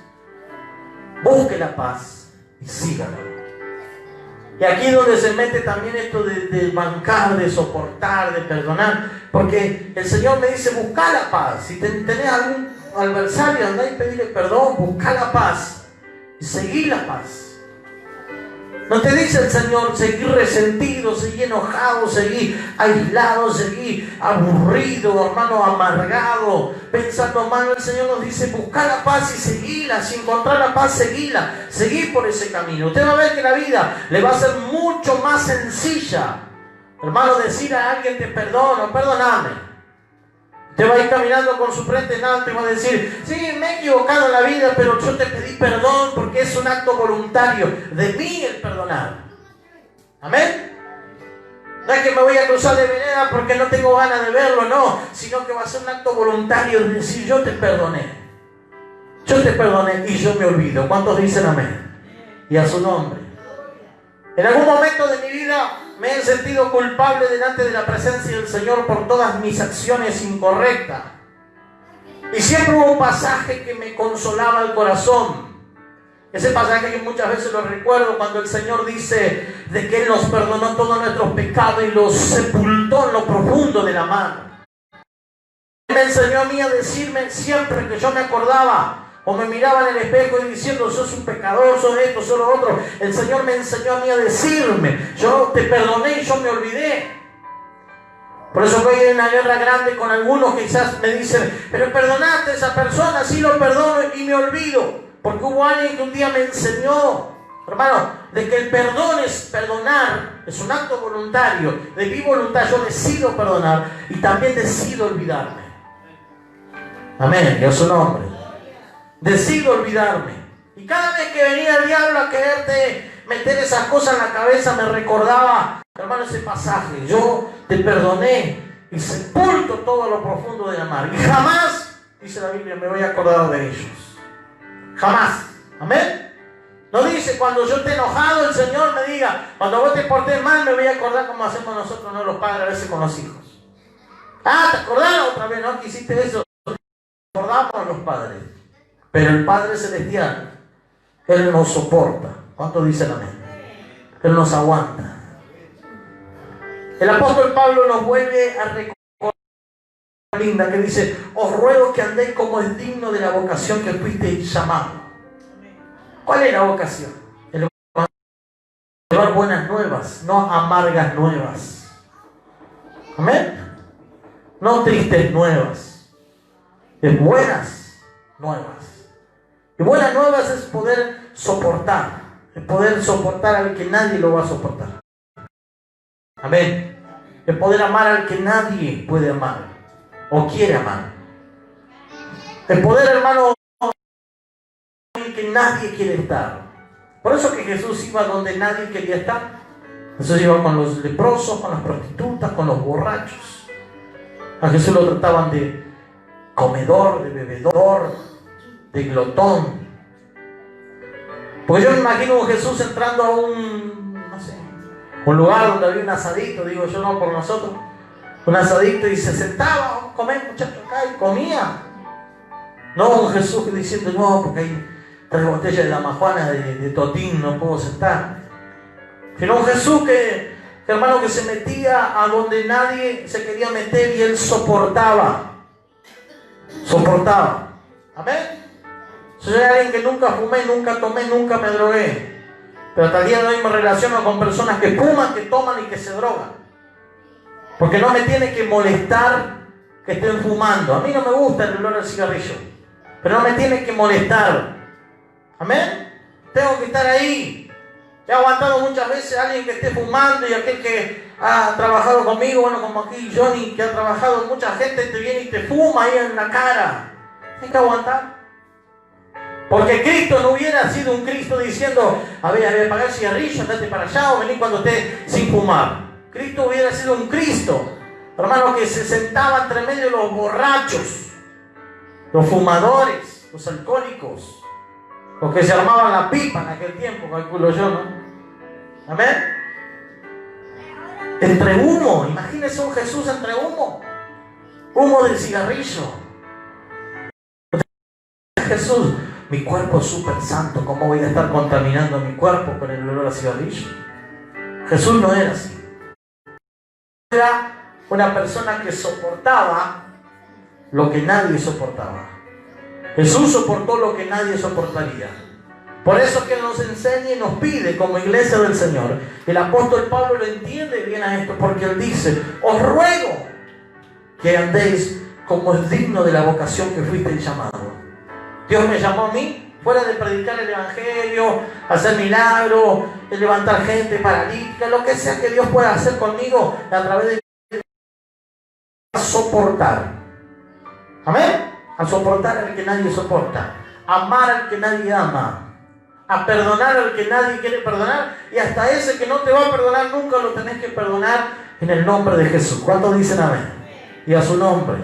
Busque la paz y sígala. Y aquí es donde se mete también esto de bancar, de soportar, de perdonar. Porque el Señor me dice, busca la paz. Si tenés algún adversario, andá y pedirle perdón, busca la paz y seguí la paz. No te dice el Señor seguir resentido, seguir enojado, seguir aislado, seguir aburrido, hermano, amargado, pensando mal. El Señor nos dice busca la paz y seguíla. Si encontrar la paz, seguíla, seguí por ese camino. Usted va a ver que la vida le va a ser mucho más sencilla, hermano, decir a alguien te perdono, perdóname. Te va a ir caminando con su frente en alto y va a decir, sí, me he equivocado en la vida, pero yo te pedí perdón porque es un acto voluntario de mí el perdonar. Amén. No es que me voy a cruzar de vereda porque no tengo ganas de verlo, no, sino que va a ser un acto voluntario de decir, yo te perdoné y yo me olvido. ¿Cuántos dicen amén? Y a su nombre. En algún momento de mi vida Me he sentido culpable delante de la presencia del Señor por todas mis acciones incorrectas. Y siempre hubo un pasaje que me consolaba el corazón. Ese pasaje que muchas veces lo recuerdo cuando el Señor dice de que Él nos perdonó todos nuestros pecados y los sepultó en lo profundo de la mano. Él me enseñó a mí a decirme siempre que yo me acordaba o me miraba en el espejo y diciendo, sos un pecador, sos esto, sos lo otro. El Señor me enseñó a mí a decirme, yo te perdoné y yo me olvidé. Por eso que hay una guerra grande con algunos que quizás me dicen, pero perdonaste a esa persona, sí lo perdono y me olvido. Porque hubo alguien que un día me enseñó, hermano, de que el perdón es perdonar, es un acto voluntario, de mi voluntad. Yo decido perdonar y también decido olvidarme. Amén, Dios su nombre. Decido olvidarme. Y cada vez que venía el diablo a quererte meter esas cosas en la cabeza, me recordaba, hermano, ese pasaje. Yo te perdoné y sepulto todo lo profundo de la mar. Y jamás, dice la Biblia, me voy a acordar de ellos. Jamás. Amén. No dice cuando yo esté enojado el Señor me diga, cuando vos te portés mal me voy a acordar como hacemos nosotros, no los padres, a veces con los hijos. Ah, ¿te acordás otra vez, no? Que hiciste eso. Acordamos a los padres. Pero el Padre Celestial, Él nos soporta. ¿Cuántos dicen amén? Él nos aguanta. El apóstol Pablo nos vuelve a recordar linda que dice, os ruego que andéis como es digno de la vocación que fuisteis llamados. ¿Cuál es la vocación? El llevar buenas nuevas, no amargas nuevas. Amén. No tristes nuevas, es buenas nuevas. Y buenas nuevas es poder soportar, es poder soportar al que nadie lo va a soportar. Amén. Es poder amar al que nadie puede amar o quiere amar. El poder, hermano, en que nadie quiere estar. Por eso que Jesús iba donde nadie quería estar. Jesús iba con los leprosos, con las prostitutas, con los borrachos. A Jesús lo trataban de comedor, de bebedor, de glotón. Porque yo me imagino a Jesús entrando a un lugar donde había un asadito, digo yo, no por nosotros, un asadito, y se sentaba a comer, muchachos, acá, y comía. No un Jesús diciendo, no, porque hay 3 botellas de la majuana de Totín, no puedo sentar. Sino un Jesús que, hermano, que se metía a donde nadie se quería meter y Él soportaba. Soportaba. Amén. Soy alguien que nunca fumé, nunca tomé, nunca me drogué. Pero hasta el día de hoy me relaciono con personas que fuman, que toman y que se drogan. Porque no me tiene que molestar que estén fumando. A mí no me gusta el olor del cigarrillo, pero no me tiene que molestar. Amén. Tengo que estar ahí. He aguantado muchas veces a alguien que esté fumando, y aquel que ha trabajado conmigo, bueno, como aquí Johnny, que ha trabajado, mucha gente te viene y te fuma ahí en la cara. Hay que aguantar. Porque Cristo no hubiera sido un Cristo diciendo, a ver, apagar el cigarrillo, andate para allá o vení cuando esté sin fumar. Cristo hubiera sido un Cristo, hermano, que se sentaba entre medio de los borrachos, los fumadores, los alcohólicos, los que se armaban la pipa en aquel tiempo, calculo yo, ¿no? Amén. Entre humo, imagínese un Jesús entre humo, humo del cigarrillo. Jesús, mi cuerpo es súper santo, ¿cómo voy a estar contaminando mi cuerpo con el olor a cigarrillo? Jesús no era así. Era una persona que soportaba lo que nadie soportaba. Jesús soportó lo que nadie soportaría. Por eso es que nos enseña y nos pide como iglesia del Señor. El apóstol Pablo lo entiende bien a esto, porque él dice, os ruego que andéis como es digno de la vocación que fuisteis llamados. Dios me llamó a mí, fuera de predicar el evangelio, hacer milagros, levantar gente paralítica, lo que sea que Dios pueda hacer conmigo a través de soportar. Amén. A soportar al que nadie soporta, amar al que nadie ama, a perdonar al que nadie quiere perdonar, y hasta ese que no te va a perdonar nunca lo tenés que perdonar en el nombre de Jesús. ¿Cuántos dicen amén? Y a su nombre.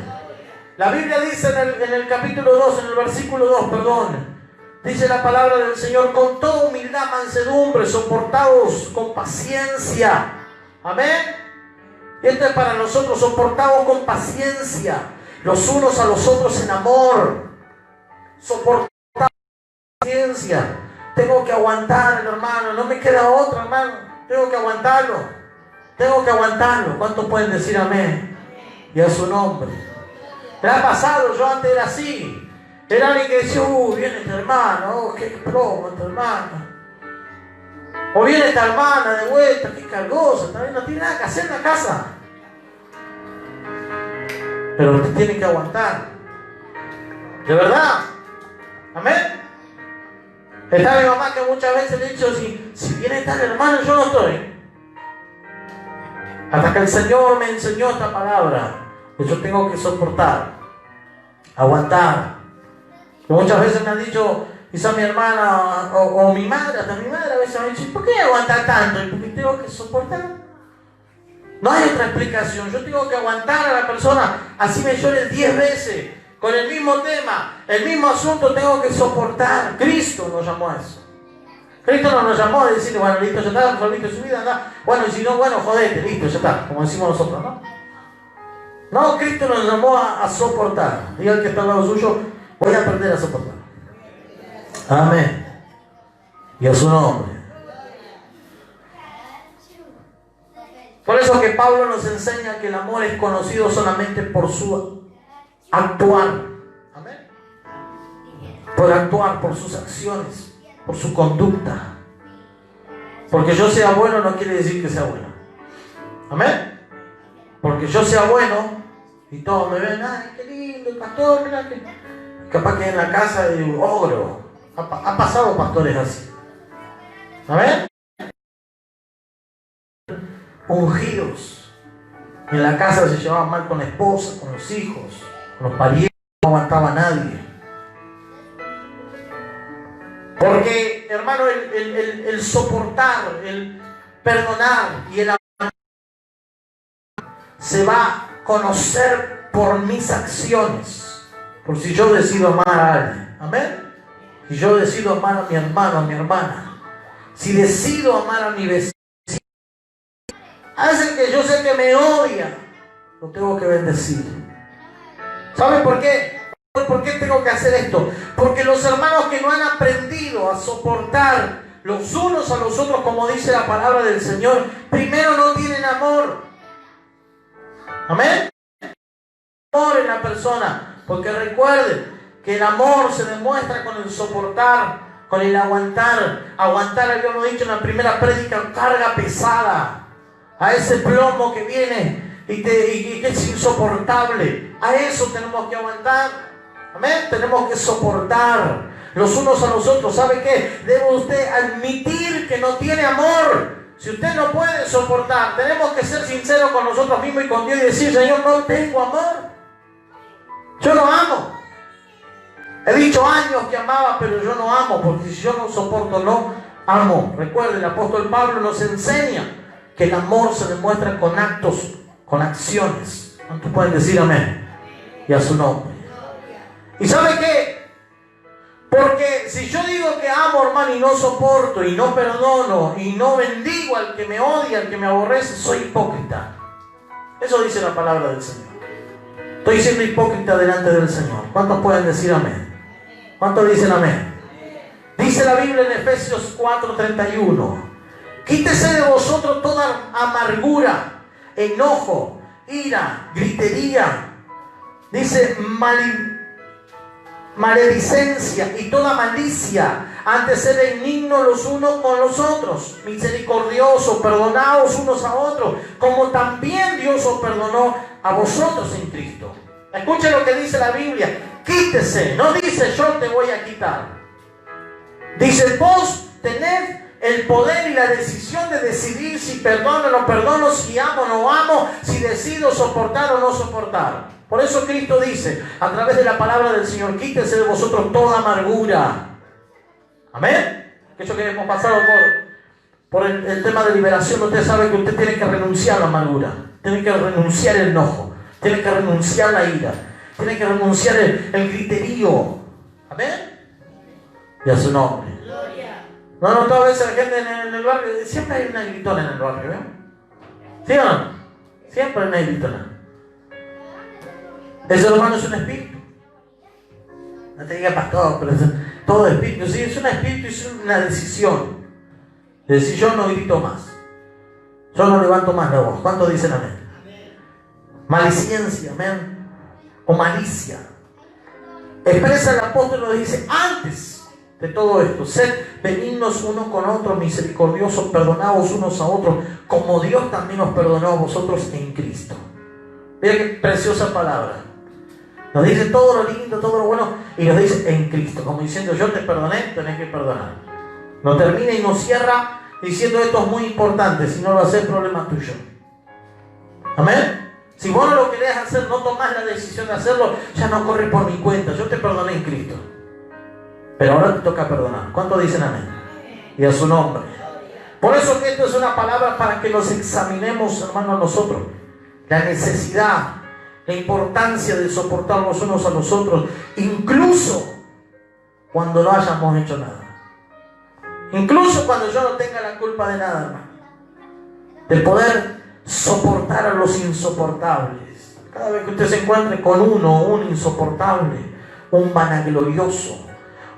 La Biblia dice en el capítulo 2, en el versículo 2, dice la palabra del Señor, con toda humildad, mansedumbre, soportados con paciencia Amén. Y esto es para nosotros. Soportamos con paciencia los unos a los otros en amor. Soportamos con paciencia. Tengo que aguantar, hermano. No me queda otra, hermano. Tengo que aguantarlo. Tengo que aguantarlo. ¿Cuántos pueden decir amén? Y a su nombre. Me ha pasado, yo antes era así. Era alguien que decía, viene este hermano, qué plomo este hermano. O viene esta hermana de vuelta, qué cargosa, también no tiene nada que hacer en la casa. Pero usted tiene que aguantar. De verdad. Amén. Está mi mamá que muchas veces le he dicho, si viene tal hermano, yo no estoy. Hasta que el Señor me enseñó esta palabra, que yo tengo que soportar, aguantar. Y muchas veces me han dicho, quizá mi hermana o mi madre, hasta mi madre a veces me ha dicho, ¿por qué aguantar tanto? Porque tengo que soportar. No hay otra explicación. Yo tengo que aguantar a la persona, así me llore 10 veces, con el mismo tema, el mismo asunto, tengo que soportar. Cristo nos llamó a eso. Cristo no nos llamó a decirle, bueno, listo, ya está, resolviste su vida, anda. Bueno, y si no, bueno, jodete, listo, ya está, como decimos nosotros, ¿no? No, Cristo nos llamó a soportar. Diga el que está al lado suyo, voy a aprender a soportar. Amén. Y a su nombre. Por eso que Pablo nos enseña que el amor es conocido solamente por su actuar. Amén. Por actuar, por sus acciones, por su conducta. Porque yo sea bueno no quiere decir que sea bueno. Amén. Porque yo sea bueno y todos me ven, ay, qué lindo, el pastor, mira que... Capaz que en la casa de un ogro. Ha pasado pastores así. Amén. Ungidos. En la casa se llevaban mal con la esposa, con los hijos, con los parientes, no aguantaba a nadie. Porque, hermano, el soportar, el perdonar y el amar se va a conocer por mis acciones. Por si yo decido amar a alguien. Amén. Si yo decido amar a mi hermano, a mi hermana. Si decido amar a mi vecino. Hacen que yo sé que me odia. Lo tengo que bendecir. ¿Saben por qué? ¿Por qué tengo que hacer esto? Porque los hermanos que no han aprendido a soportar los unos a los otros, como dice la palabra del Señor, primero no tienen amor. Amén. Amor en la persona. Porque recuerden que el amor se demuestra con el soportar, con el aguantar. Aguantar, habíamos dicho en la primera prédica, carga pesada. A ese plomo que viene y que es insoportable. A eso tenemos que aguantar. Amén. Tenemos que soportar los unos a los otros. ¿Sabe qué? Debe usted admitir que no tiene amor. Si usted no puede soportar, tenemos que ser sinceros con nosotros mismos y con Dios y decir, Señor, no tengo amor. Yo no amo. He dicho años que amaba, pero yo no amo, porque si yo no soporto, no amo. Recuerde, el apóstol Pablo nos enseña que el amor se demuestra con actos, con acciones. ¿Cuántos pueden decir amén? Y a su nombre. ¿Y sabe qué? Porque si yo digo que amo, hermano, y no soporto, y no perdono, y no bendigo al que me odia, al que me aborrece, soy hipócrita. Eso dice la palabra del Señor. Estoy siendo hipócrita delante del Señor. ¿Cuántos pueden decir amén? ¿Cuántos dicen amén? Dice la Biblia en Efesios 4:31. Quítese de vosotros toda amargura, enojo, ira, gritería. Dice maledicencia y toda malicia. Antes sed benignos los unos con los otros, misericordiosos, perdonaos unos a otros, como también Dios os perdonó a vosotros en Cristo. Escuchen lo que dice la Biblia. Quítese, no dice yo te voy a quitar. Dice vos tened el poder y la decisión de decidir si perdono o no perdono, si amo o no amo, si decido soportar o no soportar. Por eso Cristo dice, a través de la palabra del Señor, quítese de vosotros toda amargura. Amén. Eso que hemos pasado por el tema de liberación, usted sabe que usted tiene que renunciar a la amargura, tiene que renunciar al enojo, tiene que renunciar a la ira, tiene que renunciar el griterío. Amén. Y a su nombre. No, todas veces la gente en el barrio, siempre hay una gritona en el barrio, ¿eh? ¿Sí o no? Siempre necesito nada. El ser humano es un espíritu. No te diga pastor, pero todo espíritu. Sí, es un espíritu, es una decisión. Es decir, yo no grito más. Yo no levanto más la voz. ¿Cuántos dicen amén? Malicidencia, amén. O malicia. Expresa el apóstol, nos dice, antes de todo esto, sed benignos unos con otros, misericordiosos, perdonados unos a otros, como Dios también os perdonó a vosotros en Cristo. Mira qué preciosa palabra. Nos dice todo lo lindo, todo lo bueno, y nos dice en Cristo, como diciendo, yo te perdoné, tenés que perdonar. No termina y no cierra diciendo, esto es muy importante, si no lo haces, problema tuyo. Amén. Si vos no lo querés hacer, no tomás la decisión de hacerlo, ya no corre por mi cuenta, yo te perdoné en Cristo. Pero ahora te toca perdonar. ¿Cuántos dicen amén? Y a su nombre. Por eso que esto es una palabra para que nos examinemos, hermanos, nosotros. La necesidad, la importancia de soportar los unos a los otros, incluso cuando no hayamos hecho nada. Incluso cuando yo no tenga la culpa de nada, hermano. De poder soportar a los insoportables. Cada vez que usted se encuentre con un insoportable, un vanaglorioso,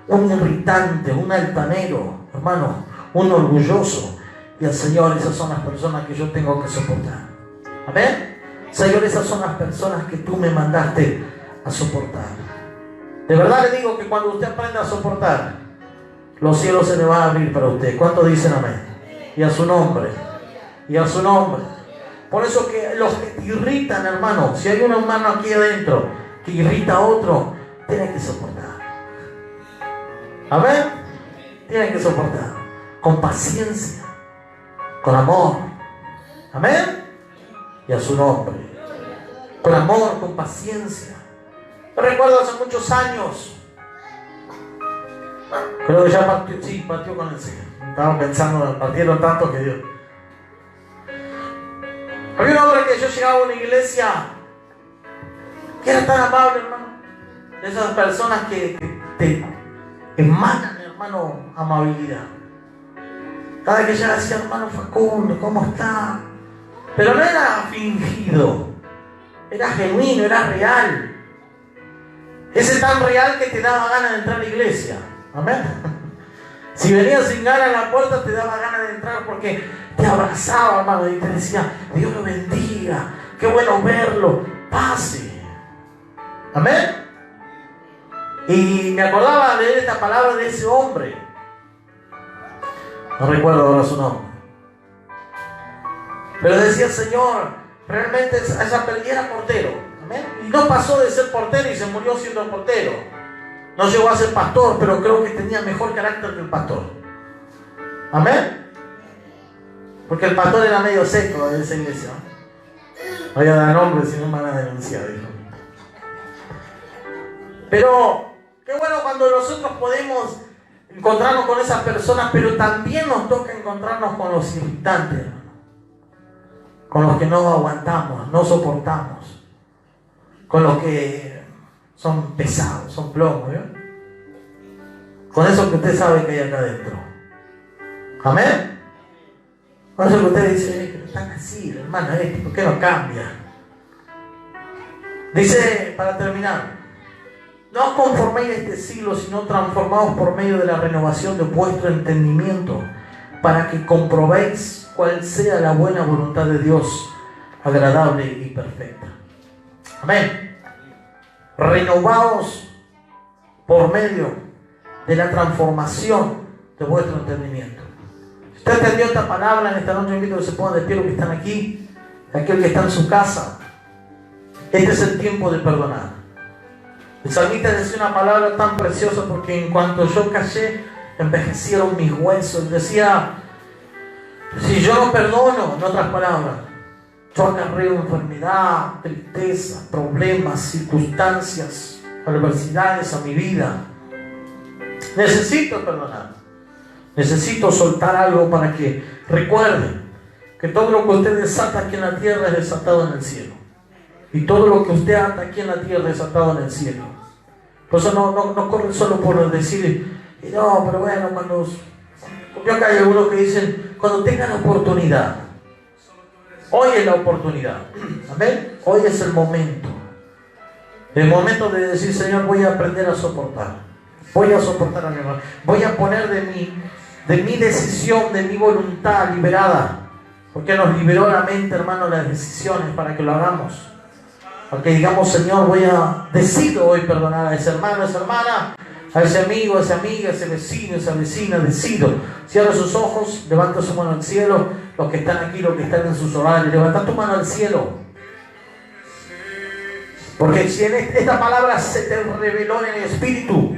un irritante, un altanero, hermano, un orgulloso, y el Señor, esas son las personas que yo tengo que soportar. Amén. Señor, esas son las personas que tú me mandaste a soportar. De verdad le digo que cuando usted aprenda a soportar, los cielos se le van a abrir para usted. ¿Cuántos dicen amén? Y a su nombre. Y a su nombre. Por eso que los que te irritan, hermano, si hay un hermano aquí adentro que irrita a otro, tienes que soportar. Amén. Tienes que soportar. Con paciencia. Con amor. Amén. Y a su nombre. Con amor, con paciencia. Yo recuerdo hace muchos años. Creo que ya partió, sí, partió con el Señor. Estaba pensando, partieron tanto que Dios. Había un hombre que yo llegaba a una iglesia que era tan amable, hermano. De esas personas que te emanan, hermano, amabilidad. Cada vez que ella decía, hermano Facundo, ¿cómo está? Pero no era fingido, era genuino, era real. Ese tan real que te daba ganas de entrar a la iglesia. Amén. Si venías sin ganas a la puerta, te daba ganas de entrar porque te abrazaba, hermano, y te decía, Dios lo bendiga, qué bueno verlo, pase. Amén. Y me acordaba de esta palabra de ese hombre. No recuerdo ahora su nombre. Pero decía el Señor, realmente esa era portero. Amén. Y no pasó de ser portero y se murió siendo portero. No llegó a ser pastor, pero creo que tenía mejor carácter que el pastor. Amén. Porque el pastor era medio seco de esa iglesia. No voy a dar nombre, si no me van a denunciar, dijo. Pero qué bueno cuando nosotros podemos encontrarnos con esas personas, pero también nos toca encontrarnos con los irritantes, hermano. Con los que no aguantamos, no soportamos. Con los que son pesados, son plomos, ¿eh? Con eso que usted sabe que hay acá adentro. Amén. Con eso que usted dice, están así, hermano, ¿por qué no cambia? Dice, para terminar, no os conforméis a este siglo, sino transformaos por medio de la renovación de vuestro entendimiento, para que comprobéis cuál sea la buena voluntad de Dios, agradable y perfecta. Amén. Renovaos por medio de la transformación de vuestro entendimiento. Si usted entendió esta palabra en esta noche, invito a que se pongan de pie los que están aquí, aquel que está en su casa. Este es el tiempo de perdonar. El salmista decía una palabra tan preciosa porque en cuanto yo callé, envejecieron mis huesos. Decía, si yo no perdono, en otras palabras, yo acarreo enfermedad, tristeza, problemas, circunstancias, adversidades a mi vida. Necesito perdonar. Necesito soltar algo para que recuerden que todo lo que usted desata aquí en la tierra es desatado en el cielo. Y todo lo que usted ata aquí en la tierra es desatado en el cielo. Por eso no corre solo por decir, no, pero bueno, cuando... Yo acá hay algunos que dicen, cuando tengan la oportunidad. Hoy es la oportunidad. Amén. Hoy es el momento. El momento de decir, Señor, voy a aprender a soportar. Voy a soportar a mi hermano. Voy a poner de mi decisión, de mi voluntad liberada. Porque nos liberó la mente, hermano, las decisiones para que lo hagamos. Para que digamos, Señor, decido hoy perdonar a ese hermano, a esa hermana, a ese amigo, a esa amiga, a ese vecino, a esa vecina, decido. Cierra sus ojos, levanta su mano al cielo. Los que están aquí, los que están en sus hogares, levanta tu mano al cielo. Porque si en esta palabra se te reveló en el Espíritu,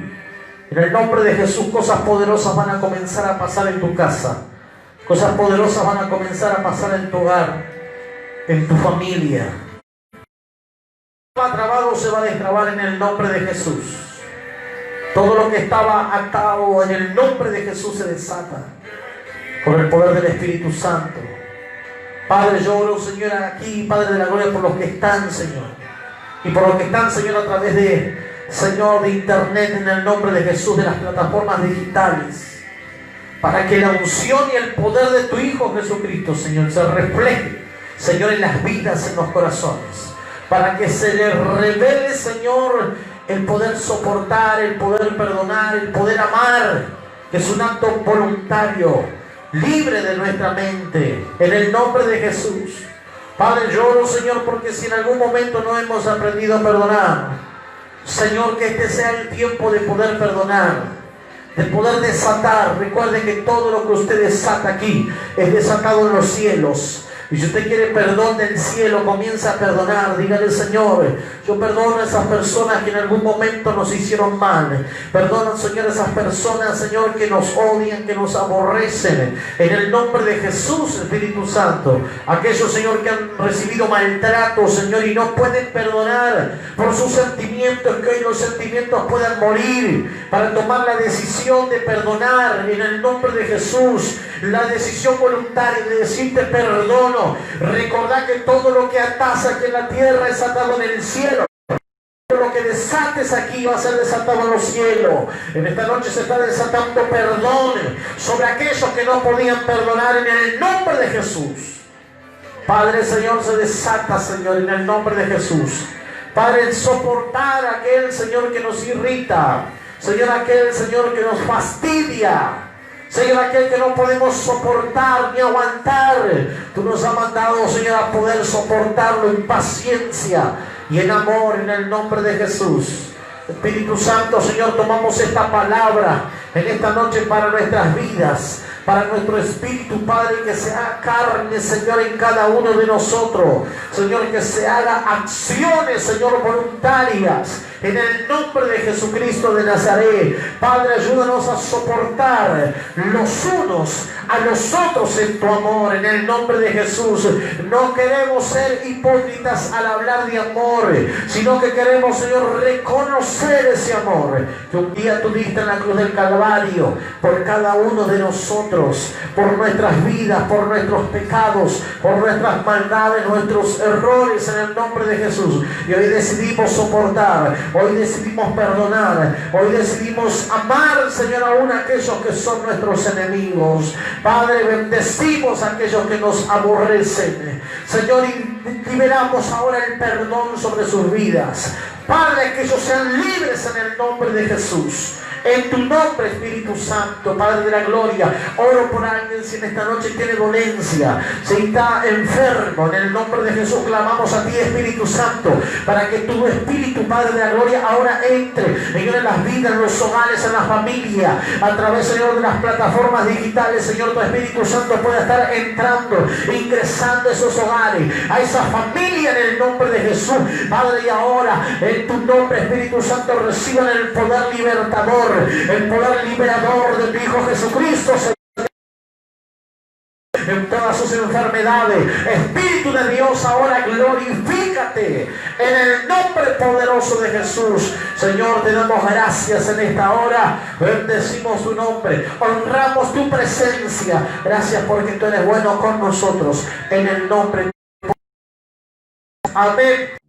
en el nombre de Jesús, cosas poderosas van a comenzar a pasar en tu casa. Cosas poderosas van a comenzar a pasar en tu hogar, en tu familia. Lo que estaba trabado se va a destrabar en el nombre de Jesús. Todo lo que estaba atado en el nombre de Jesús se desata por el poder del Espíritu Santo. Padre, yo oro, Señor, aquí, Padre de la gloria, por los que están, Señor. Y por los que están, Señor, a través de, Señor, de internet, en el nombre de Jesús, de las plataformas digitales. Para que la unción y el poder de tu Hijo Jesucristo, Señor, se refleje, Señor, en las vidas, en los corazones. Para que se les revele, Señor, el poder soportar, el poder perdonar, el poder amar, que es un acto voluntario, libre de nuestra mente, en el nombre de Jesús. Padre, lloro, Señor, porque si en algún momento no hemos aprendido a perdonar, Señor, que este sea el tiempo de poder perdonar, de poder desatar. Recuerden que todo lo que usted desata aquí es desatado en los cielos. Y si usted quiere perdón del cielo, comienza a perdonar. Dígale, Señor, yo perdono a esas personas que en algún momento nos hicieron mal. Perdona, Señor, a esas personas, Señor, que nos odian, que nos aborrecen. En el nombre de Jesús, Espíritu Santo. Aquellos, Señor, que han recibido maltrato, Señor, y no pueden perdonar por sus sentimientos, que hoy los sentimientos puedan morir, para tomar la decisión de perdonar en el nombre de Jesús. La decisión voluntaria de decirte perdono. Recordá que todo lo que atas aquí en la tierra es atado en el cielo. Lo que desates aquí va a ser desatado en los cielos. En esta noche se está desatando perdón sobre aquellos que no podían perdonar en el nombre de Jesús. Padre, Señor, se desata, Señor, en el nombre de Jesús. Padre, el soportar a aquel, Señor, que nos irrita. Señor, aquel, Señor, que nos fastidia. Señor, aquel que no podemos soportar ni aguantar. Tú nos has mandado, Señor, a poder soportarlo en paciencia y en amor, en el nombre de Jesús. Espíritu Santo, Señor, tomamos esta palabra en esta noche para nuestras vidas, para nuestro espíritu, Padre, que se haga carne, Señor, en cada uno de nosotros. Señor, que se haga acciones, Señor, voluntarias, en el nombre de Jesucristo de Nazaret. Padre, ayúdanos a soportar los unos a los otros en tu amor, en el nombre de Jesús. No queremos ser hipócritas al hablar de amor, sino que queremos, Señor, reconocer ese amor que un día tú diste en la cruz del Calvario por cada uno de nosotros, por nuestras vidas, por nuestros pecados, por nuestras maldades, nuestros errores, en el nombre de Jesús. Y hoy decidimos soportar, hoy decidimos perdonar, hoy decidimos amar, Señor, aún a aquellos que son nuestros enemigos. Padre, bendecimos a aquellos que nos aborrecen, Señor, y liberamos ahora el perdón sobre sus vidas. Padre, que ellos sean libres en el nombre de Jesús. En tu nombre, Espíritu Santo, Padre de la gloria, oro por alguien si en esta noche tiene dolencia, si está enfermo. En el nombre de Jesús clamamos a ti, Espíritu Santo, para que tu Espíritu, Padre de la gloria, ahora entre, Señor, en las vidas, en los hogares, en la familia, a través, Señor, de las plataformas digitales. Señor, tu Espíritu Santo pueda estar entrando, ingresando a esos hogares, a esa familia, en el nombre de Jesús, Padre. Y ahora, en tu nombre, Espíritu Santo, reciban el poder libertador, el poder liberador de tu Hijo Jesucristo, en todas sus enfermedades. Espíritu de Dios, ahora glorifícate en el nombre poderoso de Jesús. Señor, te damos gracias en esta hora, bendecimos tu nombre, honramos tu presencia. Gracias porque tú eres bueno con nosotros, en el nombre. Amén.